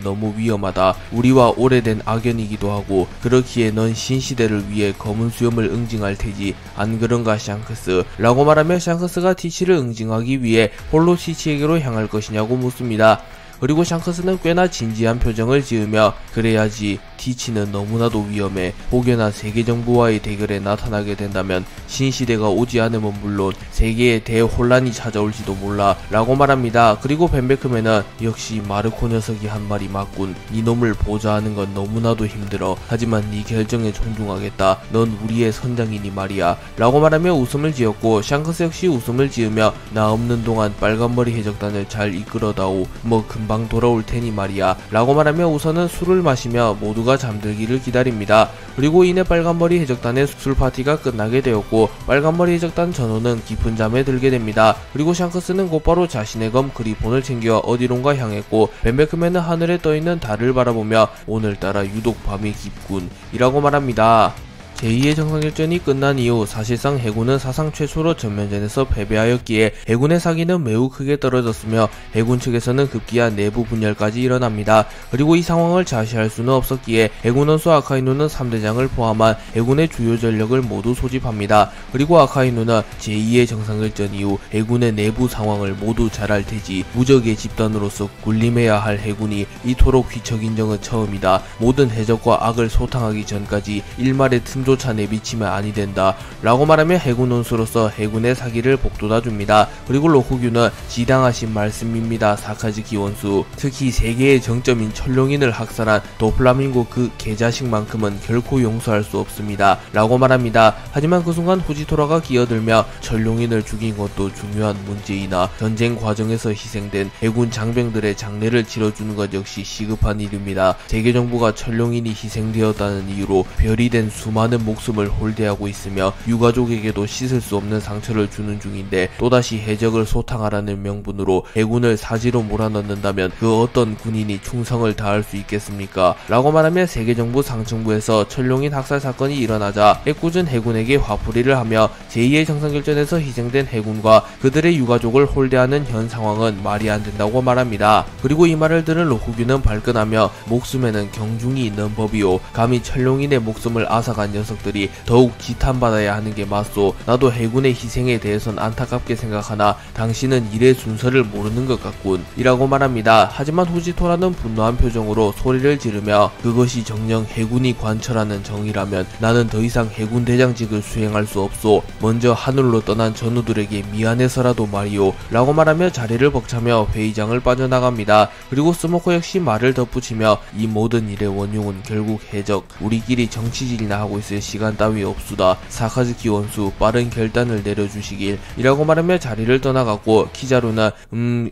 너무 위험하다. 우리와 오래된 악연이기도 하고 그렇기에 넌 신시대를 위해 검은 수염을 응징할 테지. 안 그런가 샹크스? 라고 말하며 샹크스가 티치를 응징하기 위해 홀로 티치에게로 향할 것이냐고 묻습니다. 그리고 샹크스는 꽤나 진지한 표정을 지으며 그래야지. 티치는 너무나도 위험해. 혹여나 세계정부와의 대결에 나타나게 된다면 신시대가 오지 않으면 물론 세계에 대혼란이 찾아올지도 몰라 라고 말합니다. 그리고 벤베크맨은 역시 마르코 녀석이 한 말이 맞군. 이놈을 보좌하는 건 너무나도 힘들어. 하지만 네 결정에 존중하겠다. 넌 우리의 선장이니 말이야 라고 말하며 웃음을 지었고 샹크스 역시 웃음을 지으며 나 없는 동안 빨간머리 해적단을 잘 이끌어다오. 뭐 금방 돌아올 테니 말이야 라고 말하며 우선은 술을 마시며 모두가 잠들기를 기다립니다. 그리고 이내 빨간머리 해적단의 술파티가 끝나게 되었고 빨간머리 해적단 전우는 깊은 잠에 들게 됩니다. 그리고 샹크스는 곧바로 자신의 검 그리폰을 챙겨 어디론가 향했고 벤베크맨은 하늘에 떠있는 달을 바라보며 오늘따라 유독 밤이 깊군 이라고 말합니다. 제2의 정상결전이 끝난 이후 사실상 해군은 사상 최초로 전면전에서 패배하였기에 해군의 사기는 매우 크게 떨어졌으며 해군 측에서는 급기야 내부 분열까지 일어납니다. 그리고 이 상황을 자시할 수는 없었기에 해군 원수 아카이누는 3대장을 포함한 해군의 주요 전력을 모두 소집합니다. 그리고 아카이누는 제2의 정상결전 이후 해군의 내부 상황을 모두 잘 알 테지. 무적의 집단으로서 군림해야 할 해군이 이토록 휘척인 적은 처음이다. 모든 해적과 악을 소탕하기 전까지 일말의 틈조차 내비치면 아니 된다 라고 말하며 해군 원수로서 해군의 사기를 복돋아줍니다. 그리고 로쿠규는 지당하신 말씀입니다. 사카즈키 원수. 특히 세계의 정점인 천룡인을 학살한 도플라밍고 그 개자식만큼은 결코 용서할 수 없습니다 라고 말합니다. 하지만 그 순간 후지토라가 끼어들며 천룡인을 죽인 것도 중요한 문제이나 전쟁 과정에서 희생된 해군 장병들의 장례를 치러주는 것 역시 시급한 일입니다. 세계정부가 천룡인이 희생되었다는 이유로 별이 된 수많은 목숨을 홀대하고 있으며 유가족에게도 씻을 수 없는 상처를 주는 중인데 또다시 해적을 소탕하라는 명분으로 해군을 사지로 몰아넣는다면 그 어떤 군인이 충성을 다할 수 있겠습니까? 라고 말하며 세계정부 상층부에서 천룡인 학살 사건이 일어나자 애꿎은 해군에게 화풀이를 하며 제2의 정상결전에서 희생된 해군과 그들의 유가족을 홀대하는 현 상황은 말이 안 된다고 말합니다. 그리고 이 말을 들은 로쿠규는 발끈하며 목숨에는 경중이 있는 법이오. 감히 천룡인의 목숨을 앗아간 녀석들이 더욱 지탄받아야 하는 게 맞소. 나도 해군의 희생에 대해선 안타깝게 생각하나 당신은 일의 순서를 모르는 것 같군 이라고 말합니다. 하지만 후지토라는 분노한 표정으로 소리를 지르며 그것이 정녕 해군이 관철하는 정의라면 나는 더 이상 해군 대장직을 수행할 수 없소. 먼저 하늘로 떠난 전우들에게 미안해서라도 말이오 라고 말하며 자리를 벅차며 회의장을 빠져나갑니다. 그리고 스모커 역시 말을 덧붙이며 이 모든 일의 원흉은 결국 해적, 우리끼리 정치질이나 하고 있을 있을 시간 따위 없수다. 사카즈키 원수 빠른 결단을 내려주시길 이라고 말하며 자리를 떠나갔고, 키자루는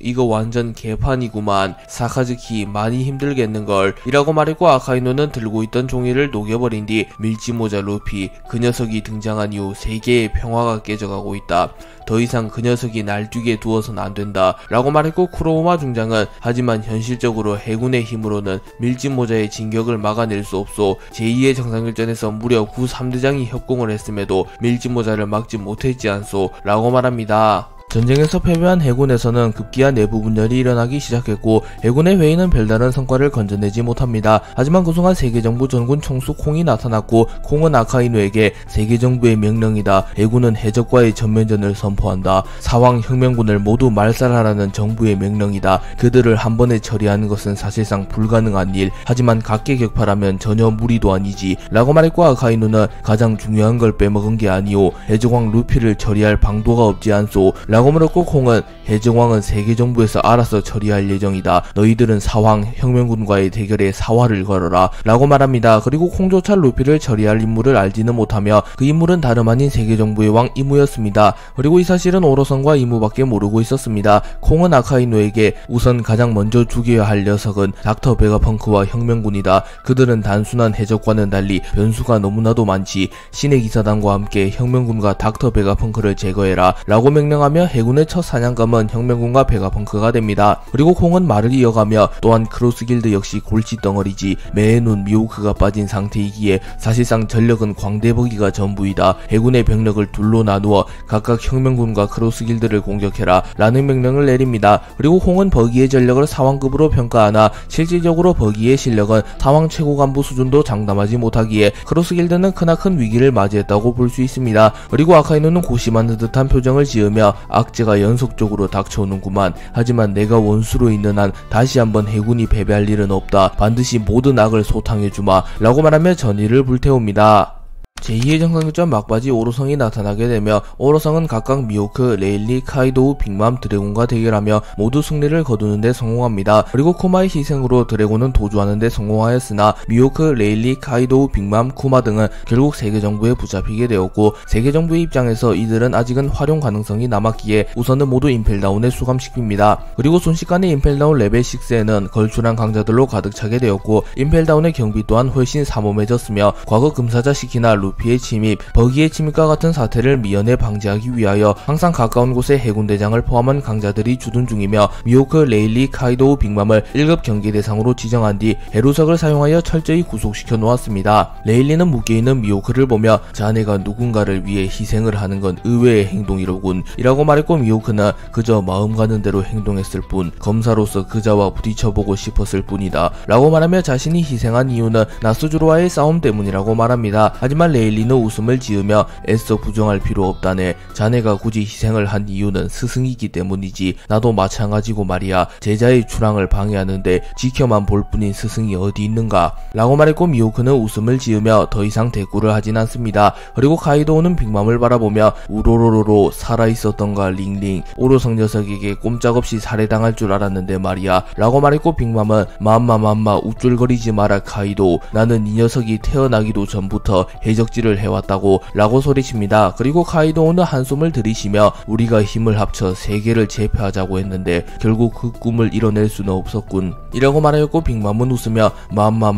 이거 완전 개판이구만. 사카즈키 많이 힘들겠는걸 이라고 말했고, 아카이노는 들고 있던 종이를 녹여버린 뒤 밀짚모자 루피 그 녀석이 등장한 이후 세계의 평화가 깨져가고 있다. 더 이상 그 녀석이 날뛰게 두어선 안된다 라고 말했고, 쿠로우마 중장은 하지만 현실적으로 해군의 힘으로는 밀짚모자의 진격을 막아낼 수 없소. 제2의 정상일전에서 무려 구 3대장이 협공을 했음에도 밀짚모자를 막지 못했지 않소 라고 말합니다. 전쟁에서 패배한 해군에서는 급기야 내부 분열이 일어나기 시작했고, 해군의 회의는 별다른 성과를 건져내지 못합니다. 하지만 그동안 세계정부 전군 총수 콩이 나타났고, 콩은 아카이노에게 세계정부의 명령이다. 해군은 해적과의 전면전을 선포한다. 사왕 혁명군을 모두 말살하라는 정부의 명령이다. 그들을 한 번에 처리하는 것은 사실상 불가능한 일. 하지만 각계격파라면 전혀 무리도 아니지 라고 말했고, 아카이노는 가장 중요한 걸 빼먹은 게 아니오. 해적왕 루피를 처리할 방도가 없지 않소 라고 물었고, 콩은 해적왕은 세계정부에서 알아서 처리할 예정이다. 너희들은 사왕 혁명군과의 대결에 사활을 걸어라 라고 말합니다. 그리고 콩조차 루피를 처리할 인물을 알지는 못하며 그 인물은 다름 아닌 세계정부의 왕 이무였습니다. 그리고 이 사실은 오로성과 이무밖에 모르고 있었습니다. 콩은 아카이노에게 우선 가장 먼저 죽여야 할 녀석은 닥터 베가펑크와 혁명군이다. 그들은 단순한 해적과는 달리 변수가 너무나도 많지. 신의 기사단과 함께 혁명군과 닥터 베가펑크를 제거해라 라고 명령하며 해군의 첫 사냥감은 혁명군과 베가펑크가 됩니다. 그리고 콩은 말을 이어가며 또한 크로스길드 역시 골칫덩어리지. 매의 눈 미호크가 빠진 상태이기에 사실상 전력은 광대버기가 전부이다. 해군의 병력을 둘로 나누어 각각 혁명군과 크로스길드를 공격해라 라는 명령을 내립니다. 그리고 콩은 버기의 전력을 사왕급으로 평가하나 실질적으로 버기의 실력은 사왕 최고 간부 수준도 장담하지 못하기에 크로스길드는 크나큰 위기를 맞이했다고 볼 수 있습니다. 그리고 아카이노는 고심하는 듯한 표정을 지으며 악재가 연속적으로 닥쳐오는구만. 하지만 내가 원수로 있는 한 다시 한번 해군이 패배할 일은 없다. 반드시 모든 악을 소탕해주마 라고 말하며 전의를 불태웁니다. 제2의 정상일전 막바지 오로성이 나타나게 되며, 오로성은 각각 미호크, 레일리, 카이도우, 빅맘, 드래곤과 대결하며 모두 승리를 거두는 데 성공합니다. 그리고 쿠마의 희생으로 드래곤은 도주하는 데 성공하였으나 미호크, 레일리, 카이도우, 빅맘, 쿠마 등은 결국 세계정부에 붙잡히게 되었고, 세계정부의 입장에서 이들은 아직은 활용 가능성이 남았기에 우선은 모두 임펠다운에 수감시킵니다. 그리고 순식간에 임펠다운 레벨 6에는 걸출한 강자들로 가득 차게 되었고, 임펠다운의 경비 또한 훨씬 삼엄해졌으며, 과거 금사자 시키나 루피의 침입, 버기의 침입과 같은 사태를 미연에 방지하기 위하여 항상 가까운 곳에 해군대장을 포함한 강자들이 주둔 중이며, 미호크, 레일리, 카이도우, 빅맘을 1급 경계 대상으로 지정한 뒤 해루석을 사용하여 철저히 구속시켜 놓았습니다. 레일리는 묶여있는 미호크를 보며 자네가 누군가를 위해 희생을 하는 건 의외의 행동이로군 이라고 말했고, 미호크는 그저 마음 가는 대로 행동했을 뿐, 검사로서 그자와 부딪혀보고 싶었을 뿐이다 라고 말하며 자신이 희생한 이유는 나스주로와의 싸움 때문이라고 말합니다. 하지만 레일리는 웃음을 지으며 애써 부정할 필요 없다네. 자네가 굳이 희생을 한 이유는 스승이기 때문이지. 나도 마찬가지고 말이야. 제자의 출항을 방해하는데 지켜만 볼 뿐인 스승이 어디 있는가 라고 말했고, 미호크는 웃음을 지으며 더 이상 대꾸를 하진 않습니다. 그리고 카이도우는 빅맘을 바라보며 우로로로로 살아있었던가 링링. 오로성 녀석에게 꼼짝없이 살해당할 줄 알았는데 말이야 라고 말했고, 빅맘은 맘마 우쭐거리지 마라 카이도우. 나는 이 녀석이 태어나기도 전부터 해적질을 해왔다고 라고 소리칩니다. 그리고 카이도우는 한숨을 들이쉬며 우리가 힘을 합쳐 세계를 제패하자고 했는데 결국 그 꿈을 이뤄낼 수는 없었군 이라고 말하였고, 빅맘은 웃으며 맘마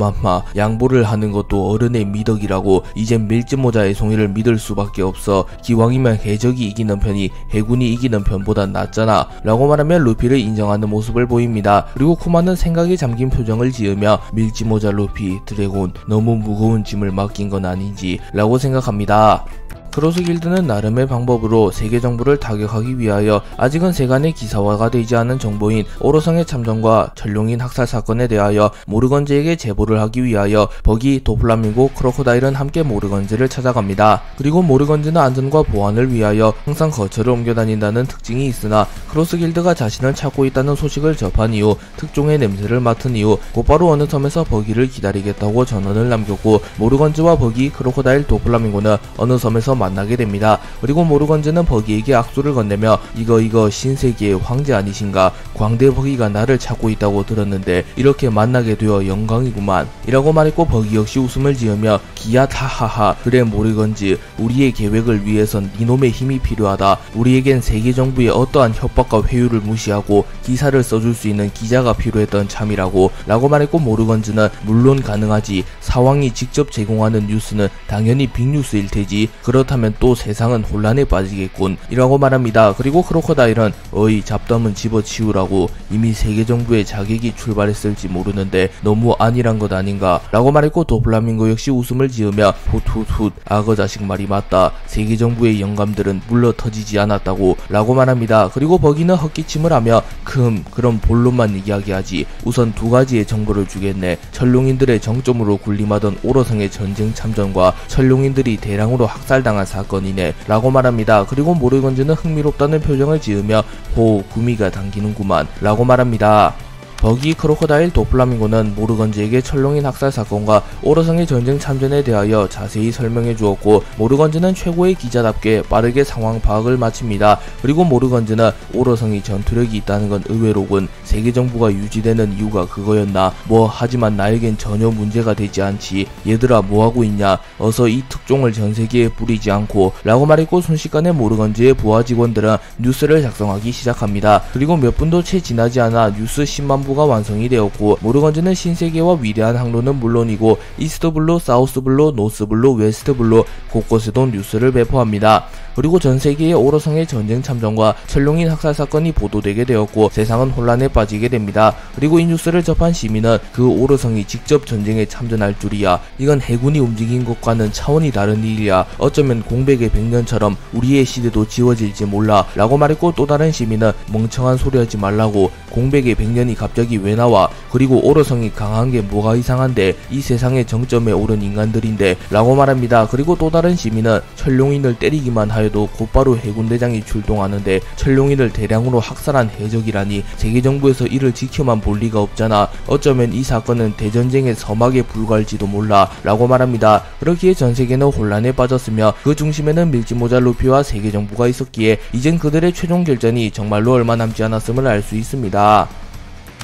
양보를 하는 것도 어른의 미덕이라고. 이젠 밀짚모자의 송이를 믿을 수밖에 없어. 기왕이면 해적이 이기는 편이 해군이 이기는 편보단 낫잖아 라고 말하며 루피를 인정하는 모습을 보입니다. 그리고 쿠마는 생각에 잠긴 표정을 지으며 밀짚모자 루피, 드래곤 너무 무거운 짐을 맡긴 건 아닌지 라고 생각합니다. 크로스길드는 나름의 방법으로 세계정부를 타격하기 위하여 아직은 세간의 기사화가 되지 않은 정보인 오로성의 참전과 전룡인 학살 사건에 대하여 모르건즈에게 제보를 하기 위하여 버기, 도플라밍고, 크로코다일은 함께 모르건즈를 찾아갑니다. 그리고 모르건즈는 안전과 보안을 위하여 항상 거처를 옮겨 다닌다는 특징이 있으나, 크로스길드가 자신을 찾고 있다는 소식을 접한 이후 특종의 냄새를 맡은 이후 곧바로 어느 섬에서 버기를 기다리겠다고 전원을 남겼고, 모르건즈와 버기, 크로코다일, 도플라밍고는 어느 섬에서 만나게 됩니다. 그리고 모르건즈는 버기에게 악수를 건네며 이거 신세계의 황제 아니신가? 광대 버기가 나를 찾고 있다고 들었는데 이렇게 만나게 되어 영광이구만 이라고 말했고, 버기 역시 웃음을 지으며 기얏 하하하, 그래 모르건즈, 우리의 계획을 위해선 니놈의 힘이 필요하다. 우리에겐 세계 정부의 어떠한 협박과 회유를 무시하고 기사를 써줄 수 있는 기자가 필요했던 참이라고 라고 말했고, 모르건즈는 물론 가능하지. 사왕이 직접 제공하는 뉴스는 당연히 빅뉴스일 테지. 그렇다면 또 세상은 혼란에 빠지겠군 이라고 말합니다. 그리고 크로커다일은 어이 잡담은 집어치우라고, 이미 세계 정부의 자객이 출발했을지 모르는데 너무 안일한 것 아닌가 라고 말했고, 도플라밍고 역시 웃음을 지으며 훗훗훗, 악어 자식 말이 맞다. 세계 정부의 영감들은 물러 터지지 않았다고 라고 말합니다. 그리고 버기는 헛기침을 하며 그럼 본론만 이야기하지. 우선 두 가지의 정보를 주겠네. 천룡인들의 정점으로 군림하던 오로성의 전쟁 참전과 천룡인들이 대량으로 학살당한 사건이네 라고 말합니다. 그리고 모르건즈는 흥미롭다는 표정을 지으며 호, 구미가 당기는구만 라고 말합니다. 버기, 크로커다일, 도플라밍고는 모르건즈에게 천룡인 학살 사건과 오로성의 전쟁 참전에 대하여 자세히 설명해 주었고, 모르건즈는 최고의 기자답게 빠르게 상황 파악을 마칩니다. 그리고 모르건즈는 오로성이 전투력이 있다는 건 의외로군. 세계 정부가 유지되는 이유가 그거였나? 하지만 나에겐 전혀 문제가 되지 않지. 얘들아 뭐하고 있냐? 어서 이 특종을 전 세계에 뿌리지 않고 라고 말했고, 순식간에 모르건즈의 부하 직원들은 뉴스를 작성하기 시작합니다. 그리고 몇 분도 채 지나지 않아 뉴스 10만 부가 완성이 되었고, 모르건즈는 신세계와 위대한 항로는 물론이고 이스트블루, 사우스블루, 노스블루, 웨스트블루 곳곳에도 뉴스를 배포합니다. 그리고 전세계의 오로성의 전쟁 참전과 천룡인 학살 사건이 보도되게 되었고 세상은 혼란에 빠지게 됩니다. 그리고 이 뉴스를 접한 시민은 그 오로성이 직접 전쟁에 참전할 줄이야. 이건 해군이 움직인 것과는 차원이 다른 일이야. 어쩌면 공백의 100년처럼 우리의 시대도 지워질지 몰라 라고 말했고, 또 다른 시민은 멍청한 소리 하지 말라고. 공백의 100년이 갑자기 왜 나와? 그리고 오로성이 강한 게 뭐가 이상한데? 이 세상의 정점에 오른 인간들인데 라고 말합니다. 그리고 또 다른 시민은 천룡인을 때리기만 하여도 곧바로 해군대장이 출동하는데 천룡인을 대량으로 학살한 해적이라니 세계 정부에서 이를 지켜만 볼 리가 없잖아. 어쩌면 이 사건은 대전쟁의 서막에 불과할지도 몰라 라고 말합니다. 그렇기에 전세계는 혼란에 빠졌으며 그 중심에는 밀짚모자 루피와 세계 정부가 있었기에 이젠 그들의 최종 결전이 정말로 얼마 남지 않았음을 알 수 있습니다.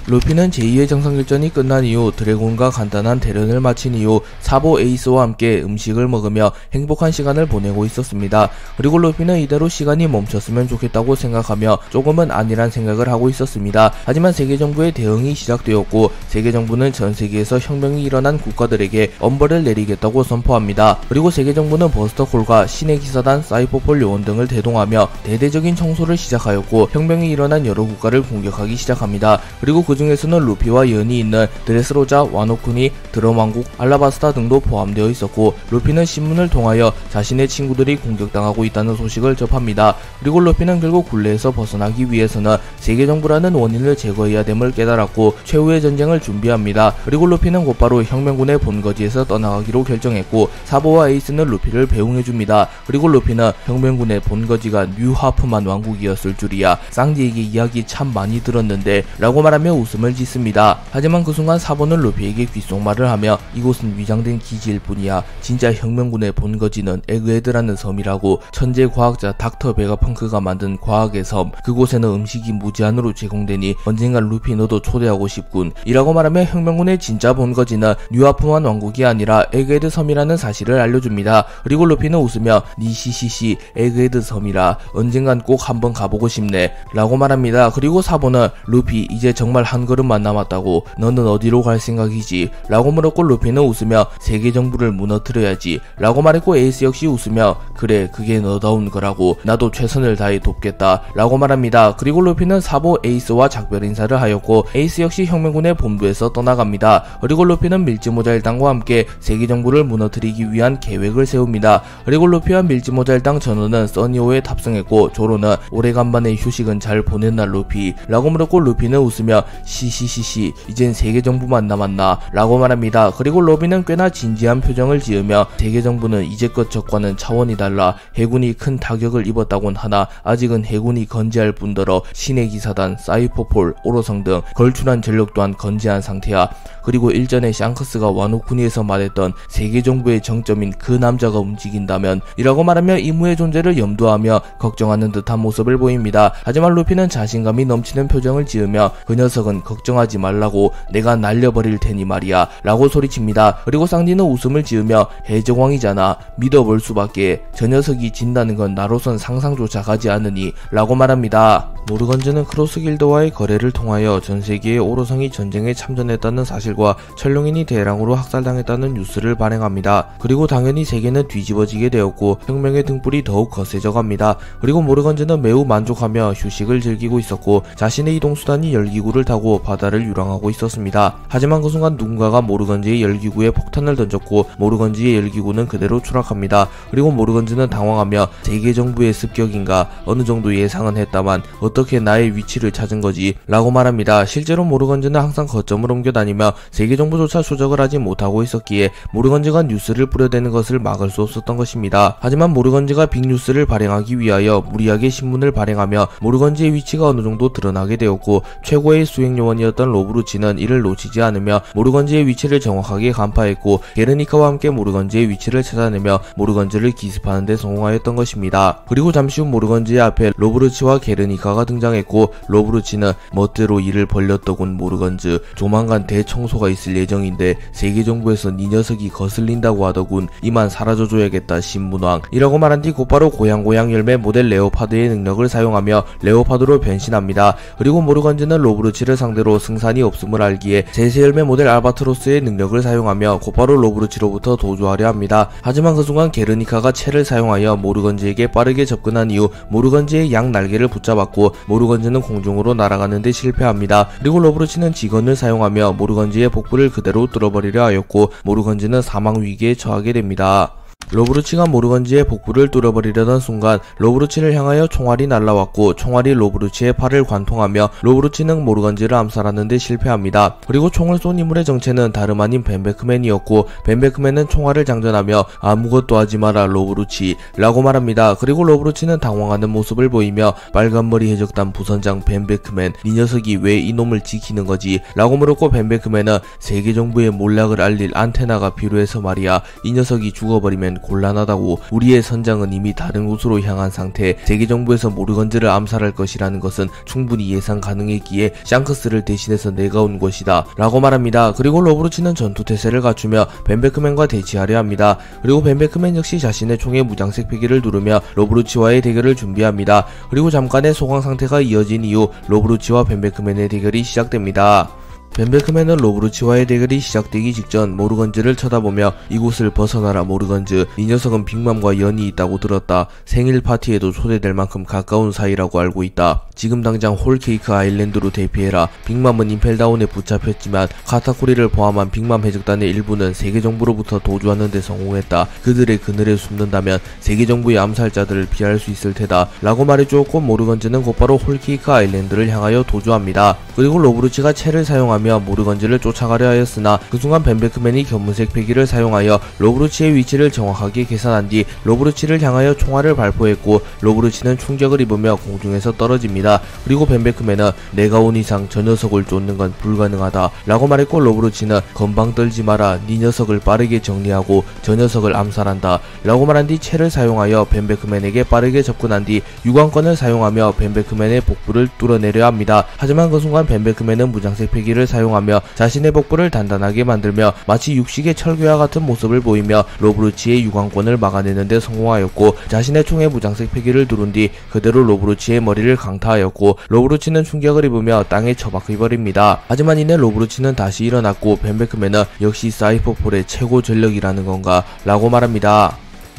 루피는 제2의 정상결전이 끝난 이후 드래곤과 간단한 대련을 마친 이후 사보 에이스와 함께 음식을 먹으며 행복한 시간을 보내고 있었습니다. 그리고 루피는 이대로 시간이 멈췄으면 좋겠다고 생각하며 조금은 안일한 생각을 하고 있었습니다. 하지만 세계정부의 대응이 시작되었고 세계정부는 전세계에서 혁명이 일어난 국가들에게 엄벌을 내리겠다고 선포합니다. 그리고 세계정부는 버스터콜과 신의 기사단, 사이퍼폴 요원 등을 대동하며 대대적인 청소를 시작하였고 혁명이 일어난 여러 국가를 공격하기 시작합니다. 그리고 그 중에서는 루피와 연이 있는 드레스로자, 와노쿠니, 드럼왕국, 알라바스타 등도 포함되어 있었고 루피는 신문을 통하여 자신의 친구들이 공격당하고 있다는 소식을 접합니다. 그리고 루피는 결국 굴레에서 벗어나기 위해서는 세계정부라는 원인을 제거해야 됨을 깨달았고 최후의 전쟁을 준비합니다. 그리고 루피는 곧바로 혁명군의 본거지에서 떠나가기로 결정했고 사보와 에이스는 루피를 배웅해줍니다. 그리고 루피는 혁명군의 본거지가 뉴하프만 왕국이었을 줄이야. 쌍디에게 이야기 참 많이 들었는데 라고 말하며 웃음을 짓습니다. 하지만 그 순간 사보는 루피에게 귓속말을 하며 이곳은 위장된 기지일 뿐이야. 진짜 혁명군의 본거지는 에그헤드라는 섬이라고. 천재 과학자 닥터 베가펑크가 만든 과학의 섬. 그곳에는 음식이 무제한으로 제공되니 언젠간 루피 너도 초대하고 싶군. 이라고 말하며 혁명군의 진짜 본거지는 뉴하프만 왕국이 아니라 에그헤드 섬이라는 사실을 알려줍니다. 그리고 루피는 웃으며 니시시시 에그헤드 섬이라 언젠간 꼭 한번 가보고 싶네 라고 말합니다. 그리고 사보는 루피 이제 정말 한 걸음만 남았다고. 너는 어디로 갈 생각이지? 라고 물었고 루피는 웃으며 세계정부를 무너뜨려야지 라고 말했고 에이스 역시 웃으며 그래 그게 너다운 거라고. 나도 최선을 다해 돕겠다 라고 말합니다. 그리고 루피는 사보 에이스와 작별 인사를 하였고 에이스 역시 혁명군의 본부에서 떠나갑니다. 그리고 루피는 밀짚모자 일당과 함께 세계정부를 무너뜨리기 위한 계획을 세웁니다. 그리고 루피와 밀짚모자 일당 전원은 써니호에 탑승했고 조로는 오래간만에 휴식은 잘 보냈나 루피? 라고 물었고 루피는 웃으며 시시시시 이젠 세계정부만 남았나? 라고 말합니다. 그리고 로비는 꽤나 진지한 표정을 지으며 세계정부는 이제껏 적과는 차원이 달라. 해군이 큰 타격을 입었다곤 하나 아직은 해군이 건재할 뿐더러 신의 기사단, 사이퍼폴, 오로성 등 걸출한 전력 또한 건재한 상태야. 그리고 일전에 샹크스가 와노쿠니에서 말했던 세계정부의 정점인 그 남자가 움직인다면 이라고 말하며 이무의 존재를 염두하며 걱정하는 듯한 모습을 보입니다. 하지만 루피는 자신감이 넘치는 표정을 지으며 그 녀석은 걱정하지 말라고 내가 날려버릴 테니 말이야 라고 소리칩니다. 그리고 쌍디는 웃음을 지으며 해적왕이잖아, 믿어볼 수밖에. 저 녀석이 진다는 건 나로선 상상조차 가지 않으니 라고 말합니다. 모르건즈는 크로스 길드와의 거래를 통하여 전세계의 오로성이 전쟁에 참전했다는 사실과 천룡인이 대량으로 학살당했다는 뉴스를 발행합니다. 그리고 당연히 세계는 뒤집어지게 되었고 혁명의 등불이 더욱 거세져 갑니다. 그리고 모르건즈는 매우 만족하며 휴식을 즐기고 있었고 자신의 이동수단이 열기구를 타고 바다를 유랑하고 있었습니다. 하지만 그 순간 누군가가 모르건즈의 열기구에 폭탄을 던졌고 모르건즈의 열기구는 그대로 추락합니다. 그리고 모르건즈는 당황하며 세계정부의 습격인가 어느 정도 예상은 했다만 어떻게 나의 위치를 찾은 거지 라고 말합니다. 실제로 모르건즈는 항상 거점을 옮겨다니며 세계정부조차 추적을 하지 못하고 있었기에 모르건즈가 뉴스를 뿌려대는 것을 막을 수 없었던 것입니다. 하지만 모르건즈가 빅뉴스를 발행하기 위하여 무리하게 신문을 발행하며 모르건즈의 위치가 어느 정도 드러나게 되었고 최고의 수행요원이었던 로브루치는 이를 놓치지 않으며 모르건즈의 위치를 정확하게 간파했고 게르니카와 함께 모르건즈의 위치를 찾아내며 모르건즈를 기습하는 데 성공하였던 것입니다. 그리고 잠시 후 모르건즈의 앞에 로브루치와 게르니카가 등장했고 로브루치는 멋대로 일을 벌렸더군 모르건즈, 조만간 대청소가 있을 예정인데 세계정부에서 네 녀석이 거슬린다고 하더군. 이만 사라져줘야겠다 신문왕 이라고 말한 뒤 곧바로 고양고양 열매 모델 레오파드의 능력을 사용하며 레오파드로 변신합니다. 그리고 모르건즈는 로브루치를 상대로 승산이 없음을 알기에 제세 열매 모델 알바트로스의 능력을 사용하며 곧바로 로브루치로부터 도주하려 합니다. 하지만 그 순간 게르니카가 채를 사용하여 모르건즈에게 빠르게 접근한 이후 모르건즈의 양 날개를 붙잡았고 모르건즈는 공중으로 날아가는데 실패합니다. 그리고 로브루치는 직원을 사용하며 모르건즈의 복부를 그대로 뚫어버리려 하였고 모르건즈는 사망 위기에 처하게 됩니다. 로브루치가 모르건즈의 복부를 뚫어버리려던 순간 로브루치를 향하여 총알이 날라왔고 총알이 로브루치의 팔을 관통하며 로브루치는 모르건즈를 암살하는 데 실패합니다. 그리고 총을 쏜 인물의 정체는 다름 아닌 벤베크맨이었고 벤베크맨은 총알을 장전하며 아무것도 하지 마라 로브루치 라고 말합니다. 그리고 로브루치는 당황하는 모습을 보이며 빨간머리 해적단 부선장 벤베크맨, 이 녀석이 왜 이놈을 지키는 거지 라고 물었고 벤베크맨은 세계정부의 몰락을 알릴 안테나가 필요해서 말이야. 이 녀석이 죽어버리면 곤란하다고. 우리의 선장은 이미 다른 곳으로 향한 상태. 세계정부에서 모르건즈를 암살할 것이라는 것은 충분히 예상 가능했기에 샹크스를 대신해서 내가 온 것이다 라고 말합니다. 그리고 로브루치는 전투태세를 갖추며 벤베크맨과 대치하려 합니다. 그리고 벤베크맨 역시 자신의 총에 무장색 패기를 누르며 로브루치와의 대결을 준비합니다. 그리고 잠깐의 소강 상태가 이어진 이후 로브루치와 벤베크맨의 대결이 시작됩니다. 벤베크맨은 로브루치와의 대결이 시작되기 직전 모르건즈를 쳐다보며 이곳을 벗어나라 모르건즈, 이 녀석은 빅맘과 연이 있다고 들었다. 생일 파티에도 초대될 만큼 가까운 사이라고 알고 있다. 지금 당장 홀케이크 아일랜드로 대피해라. 빅맘은 임펠다운에 붙잡혔지만 카타쿠리를 포함한 빅맘 해적단의 일부는 세계정부로부터 도주하는 데 성공했다. 그들의 그늘에 숨는다면 세계정부의 암살자들을 피할 수 있을 테다 라고 말해주었고 모르건즈는 곧바로 홀케이크 아일랜드를 향하여 도주합니다. 그리고 로브루치가 채를 사용하며 모르건즈를 쫓아가려 하였으나 그 순간 벤베크맨이 견문색 패기를 사용하여 로브루치의 위치를 정확하게 계산한 뒤 로브루치를 향하여 총알을 발포했고 로브루치는 충격을 입으며 공중에서 떨어집니다. 그리고 벤베크맨은 내가 온 이상 저 녀석을 쫓는 건 불가능하다 라고 말했고 로브루치는 건방 떨지 마라. 네 녀석을 빠르게 정리하고 저 녀석을 암살한다 라고 말한 뒤 채를 사용하여 벤베크맨에게 빠르게 접근한 뒤 유광권을 사용하며 벤베크맨의 복부를 뚫어내려 합니다. 하지만 그 순간 벤베크맨은 무장색 패기를 사용하며 자신의 복부를 단단하게 만들며 마치 육식의 철괴와 같은 모습을 보이며 로브루치의 유광권을 막아내는 데 성공하였고 자신의 총에 무장색 패기를 두른 뒤 그대로 로브루치의 머리를 강타하였고 로브루치는 충격을 입으며 땅에 처박혀버립니다. 하지만 이내 로브루치는 다시 일어났고 벤베크맨은 역시 사이퍼폴의 최고 전력이라는 건가 라고 말합니다.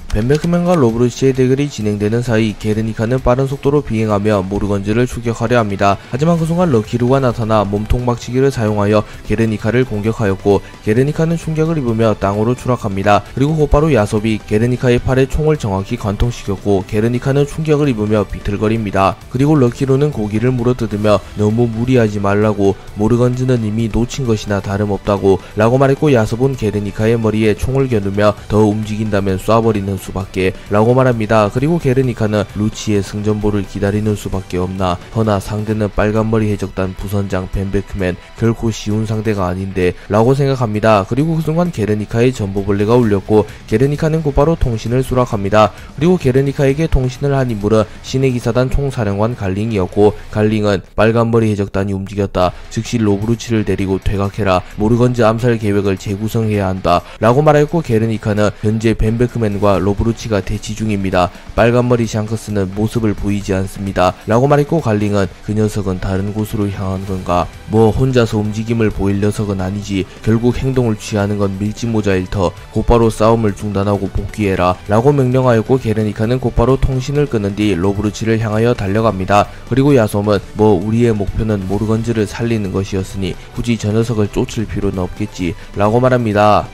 벤베크맨과 로브루치의 대결이 진행되는 사이 게르니카는 빠른 속도로 비행하며 모르건즈를 추격하려 합니다. 하지만 그 순간 럭키루가 나타나 몸통 박치기를 사용하여 게르니카를 공격하였고 게르니카는 충격을 입으며 땅으로 추락합니다. 그리고 곧바로 야섭이 게르니카의 팔에 총을 정확히 관통시켰고 게르니카는 충격을 입으며 비틀거립니다. 그리고 럭키루는 고기를 물어뜯으며 너무 무리하지 말라고, 모르건즈는 이미 놓친 것이나 다름없다고 라고 말했고 야섭은 게르니카의 머리에 총을 겨누며 더 움직인다면 쏴버리는 기다리는 수밖에 라고 말합니다. 그리고 게르니카는 루치의 승전보를 기다리는 수밖에 없나, 허나 상대는 빨간머리 해적단 부선장 벤베크맨, 결코 쉬운 상대가 아닌데 라고 생각합니다. 그리고 그 순간 게르니카의 전보벌레가 울렸고 게르니카는 곧바로 통신을 수락합니다. 그리고 게르니카에게 통신을 한 인물은 신의 기사단 총사령관 갈링이었고, 갈링은 빨간머리 해적단이 움직였다, 즉시 로브루치를 데리고 퇴각해라, 모르건즈 암살 계획을 재구성해야 한다 라고 말했고, 게르니카는 현재 벤베크맨과 로브루치가 대치 중입니다. 빨간머리 샹크스는 모습을 보이지 않습니다 라고 말했고, 갈링은 그 녀석은 다른 곳으로 향한 건가, 뭐 혼자서 움직임을 보일 녀석은 아니지, 결국 행동을 취하는 건 밀짚모자일 터, 곧바로 싸움을 중단하고 복귀해라 라고 명령하였고, 게르니카는 곧바로 통신을 끄는 뒤 로브루치를 향하여 달려갑니다. 그리고 야솜은 뭐 우리의 목표는 모르건즈를 살리는 것이었으니 굳이 저 녀석을 쫓을 필요는 없겠지 라고 말합니다.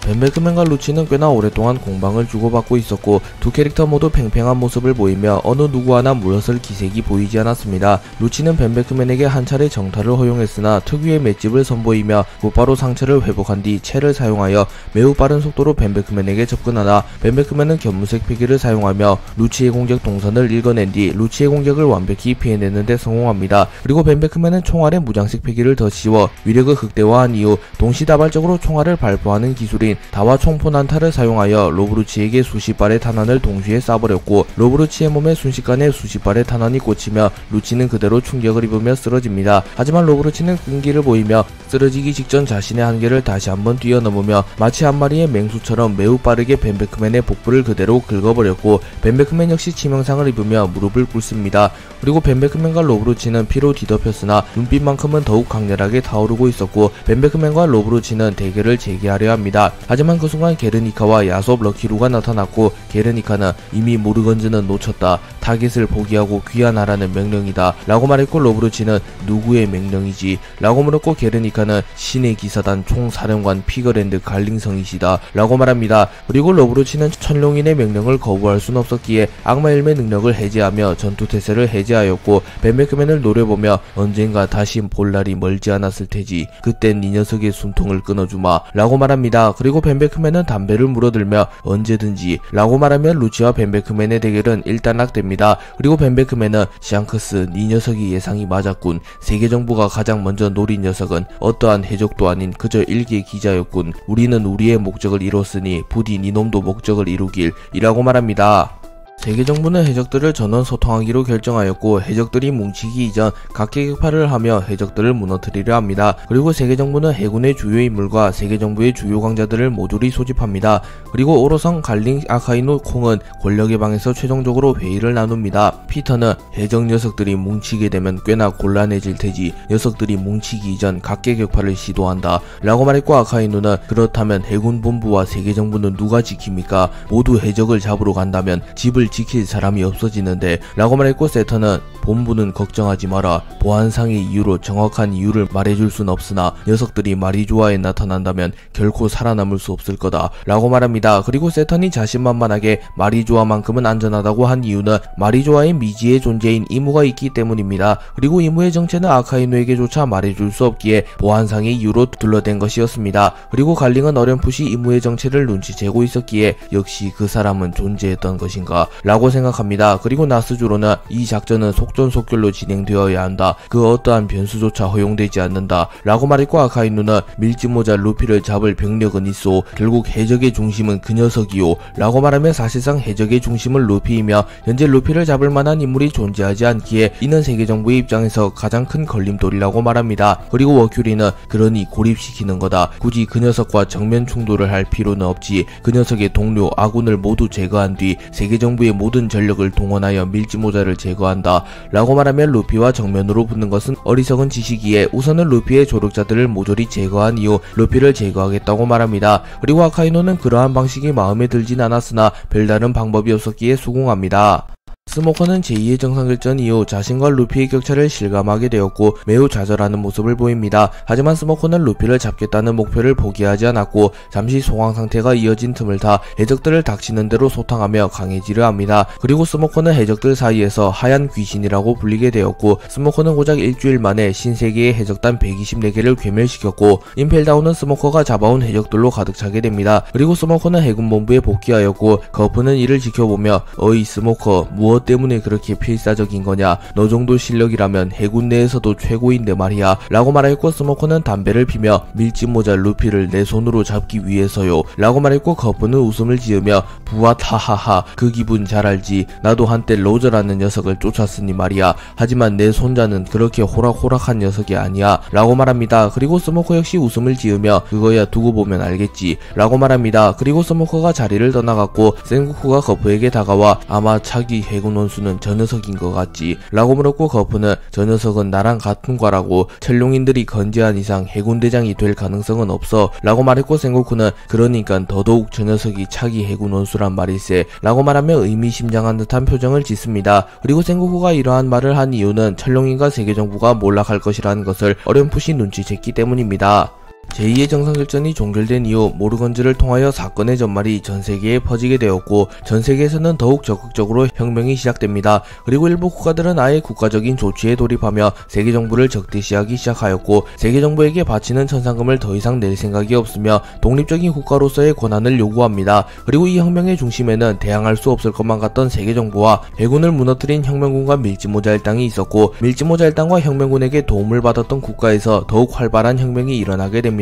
벤베크맨과 루치는 꽤나 오랫동안 공방을 주고받고 있었고, 두 캐릭터 모두 팽팽한 모습을 보이며 어느 누구 하나 물러설 기색이 보이지 않았습니다. 루치는 벤베크맨에게 한 차례 정타를 허용했으나 특유의 맷집을 선보이며 곧바로 상처를 회복한 뒤 채를 사용하여 매우 빠른 속도로 벤베크맨에게 접근하나, 벤베크맨은 견무색 패기를 사용하며 루치의 공격 동선을 읽어낸 뒤 루치의 공격을 완벽히 피해내는 데 성공합니다. 그리고 벤베크맨은 총알에 무장색 패기를 더 씌워 위력을 극대화한 이후 동시다발적으로 총알을 발포하는 기술인 다와 총포 난타를 사용하여 로브루치에게 수십 발의 탄환을 동시에 쏴버렸고, 로브루치의 몸에 순식간에 수십 발의 탄환이 꽂히며 루치는 그대로 충격을 입으며 쓰러집니다. 하지만 로브루치는 끈기를 보이며 쓰러지기 직전 자신의 한계를 다시 한번 뛰어넘으며 마치 한 마리의 맹수처럼 매우 빠르게 벤베크맨의 복부를 그대로 긁어버렸고, 벤베크맨 역시 치명상을 입으며 무릎을 꿇습니다. 그리고 벤베크맨과 로브루치는 피로 뒤덮였으나 눈빛만큼은 더욱 강렬하게 타오르고 있었고, 벤베크맨과 로브루치는 대결을 재개하려 합니다. 하지만 그 순간 게르니카와 야솝 럭키루가 나타났고, 게르니카는 이미 모르건즈는 놓쳤다, 타겟을 포기하고 귀환하라는 명령이다 라고 말했고, 로브루치는 누구의 명령이지 라고 물었고, 게르니카는 신의 기사단 총사령관 피거랜드 갈링성이시다 라고 말합니다. 그리고 로브루치는 천룡인의 명령을 거부할 순 없었기에 악마일의 능력을 해제하며 전투태세를 해제하였고, 벤베크맨을 노려보며 언젠가 다시 볼 날이 멀지 않았을 테지, 그땐 이 녀석의 숨통을 끊어주마 라고 말합니다. 그리고 벤베크맨은 담배를 물어들며 언제든지 라고 말하며 루치와 벤베크맨의 대결은 일단락됩니다. 그리고 벤베크맨은 샹크스, 네 녀석이 예상이 맞았군, 세계정부가 가장 먼저 노린 녀석은 어떠한 해적도 아닌 그저 일개 기자였군, 우리는 우리의 목적을 이뤘으니 부디 네 놈도 목적을 이루길 이라고 말합니다. 세계정부는 해적들을 전원 소통하기로 결정하였고, 해적들이 뭉치기 이전 각계격파를 하며 해적들을 무너뜨리려 합니다. 그리고 세계정부는 해군의 주요 인물과 세계정부의 주요 강자들을 모조리 소집합니다. 그리고 오로성, 갈링, 아카이노, 콩은 권력의 방에서 최종적으로 회의를 나눕니다. 피터는 해적 녀석들이 뭉치게 되면 꽤나 곤란해질 테지, 녀석들이 뭉치기 이전 각계격파를 시도한다 라고 말했고, 아카이노는 그렇다면 해군 본부와 세계정부는 누가 지킵니까? 모두 해적을 잡으러 간다면 집을 지킬 사람이 없어지는데 라고 말했고, 세터는 본부는 걱정하지 마라, 보안상의 이유로 정확한 이유를 말해줄 순 없으나 녀석들이 마리조아에 나타난다면 결코 살아남을 수 없을 거다 라고 말합니다. 그리고 세턴이 자신만만하게 마리조아만큼은 안전하다고 한 이유는 마리조아의 미지의 존재인 이무가 있기 때문입니다. 그리고 이무의 정체는 아카이노에게조차 말해줄 수 없기에 보안상의 이유로 둘러댄 것이었습니다. 그리고 갈링은 어렴풋이 이무의 정체를 눈치채고 있었기에 역시 그 사람은 존재했던 것인가 라고 생각합니다. 그리고 나스주로는 이 작전은 속전속결로 진행되어야 한다, 그 어떠한 변수조차 허용되지 않는다 라고 말했고, 아카이누는 밀짚모자 루피를 잡을 병력은 있어 결국 해적의 중심은 그 녀석이요 라고 말하며 사실상 해적의 중심은 루피이며 현재 루피를 잡을 만한 인물이 존재하지 않기에 이는 세계정부의 입장에서 가장 큰 걸림돌이라고 말합니다. 그리고 워큐리는 그러니 고립시키는 거다, 굳이 그 녀석과 정면 충돌을 할 필요는 없지, 그 녀석의 동료 아군을 모두 제거한 뒤 세계정부의 모든 전력을 동원하여 밀짚모자를 제거한다 라고 말하며 루피와 정면으로 붙는 것은 어리석은 짓이기에 우선은 루피의 조력자들을 모조리 제거한 이후 루피를 제거하겠다고 말합니다. 그리고 아카이노는 그러한 방식이 마음에 들진 않았으나 별다른 방법이 없었기에 수긍합니다. 스모커는 제2의 정상결전 이후 자신과 루피의 격차를 실감하게 되었고 매우 좌절하는 모습을 보입니다. 하지만 스모커는 루피를 잡겠다는 목표를 포기하지 않았고 잠시 소강 상태가 이어진 틈을 타 해적들을 닥치는 대로 소탕하며 강해지려 합니다. 그리고 스모커는 해적들 사이에서 하얀 귀신이라고 불리게 되었고 스모커는 고작 일주일 만에 신세계의 해적단 124개를 괴멸시켰고 임펠다운은 스모커가 잡아온 해적들로 가득 차게 됩니다. 그리고 스모커는 해군본부에 복귀하였고 거프는 이를 지켜보며 어이 스모커 무엇 때문에 그렇게 필사적인 거냐, 너 정도 실력이라면 해군 내에서도 최고인데 말이야 라고 말했고 스모커는 담배를 피며 밀짚모자 루피를 내 손으로 잡기 위해서요 라고 말했고 거프는 웃음을 지으며 부앗 하하하 그 기분 잘 알지. 나도 한때 로저라는 녀석을 쫓았으니 말이야. 하지만 내 손자는 그렇게 호락호락한 녀석이 아니야 라고 말합니다. 그리고 스모커 역시 웃음을 지으며 그거야 두고 보면 알겠지 라고 말합니다. 그리고 스모커가 자리를 떠나갔고 센고쿠가 거프에게 다가와 아마 차기 해군 원수는 저 녀석인 것 같지 라고 물었고 거프는 저 녀석은 나랑 같은 과라고 철룡인들이 건재한 이상 해군대장이 될 가능성은 없어 라고 말했고 센고쿠는 그러니까 더더욱 저 녀석이 차기 해군 원수란 말일세 라고 말하며 의미심장한 듯한 표정을 짓습니다. 그리고 센고쿠가 이러한 말을 한 이유는 철룡인과 세계정부가 몰락할 것이라는 것을 어렴풋이 눈치챘기 때문입니다. 제2의 정상결전이 종결된 이후 모르건즈를 통하여 사건의 전말이 전세계에 퍼지게 되었고 전세계에서는 더욱 적극적으로 혁명이 시작됩니다. 그리고 일부 국가들은 아예 국가적인 조치에 돌입하며 세계정부를 적대시하기 시작하였고 세계정부에게 바치는 천상금을 더 이상 낼 생각이 없으며 독립적인 국가로서의 권한을 요구합니다. 그리고 이 혁명의 중심에는 대항할 수 없을 것만 같던 세계정부와 해군을 무너뜨린 혁명군과 밀짚모자 일당이 있었고 밀짚모자 일당과 혁명군에게 도움을 받았던 국가에서 더욱 활발한 혁명이 일어나게 됩니다.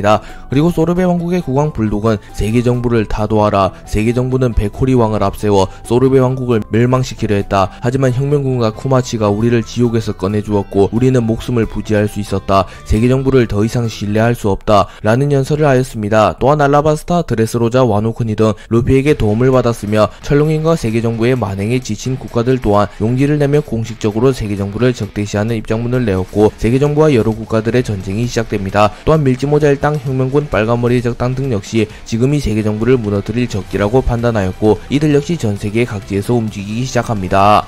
그리고 소르베 왕국의 국왕 불독은 세계정부를 타도하라. 세계정부는 베코리 왕을 앞세워 소르베 왕국을 멸망시키려 했다. 하지만 혁명군과 쿠마치가 우리를 지옥에서 꺼내주었고 우리는 목숨을 부지할 수 있었다. 세계정부를 더 이상 신뢰할 수 없다 라는 연설을 하였습니다. 또한 알라바스타, 드레스로자, 와노쿠니 등 루피에게 도움을 받았으며 철룡인과 세계정부의 만행에 지친 국가들 또한 용기를 내며 공식적으로 세계정부를 적대시하는 입장문을 내었고 세계정부와 여러 국가들의 전쟁이 시작됩니다. 또한 밀짚모자 일당, 혁명군, 빨간머리 해적단 등 역시 지금이 세계정부를 무너뜨릴 적기라고 판단하였고 이들 역시 전세계 각지에서 움직이기 시작합니다.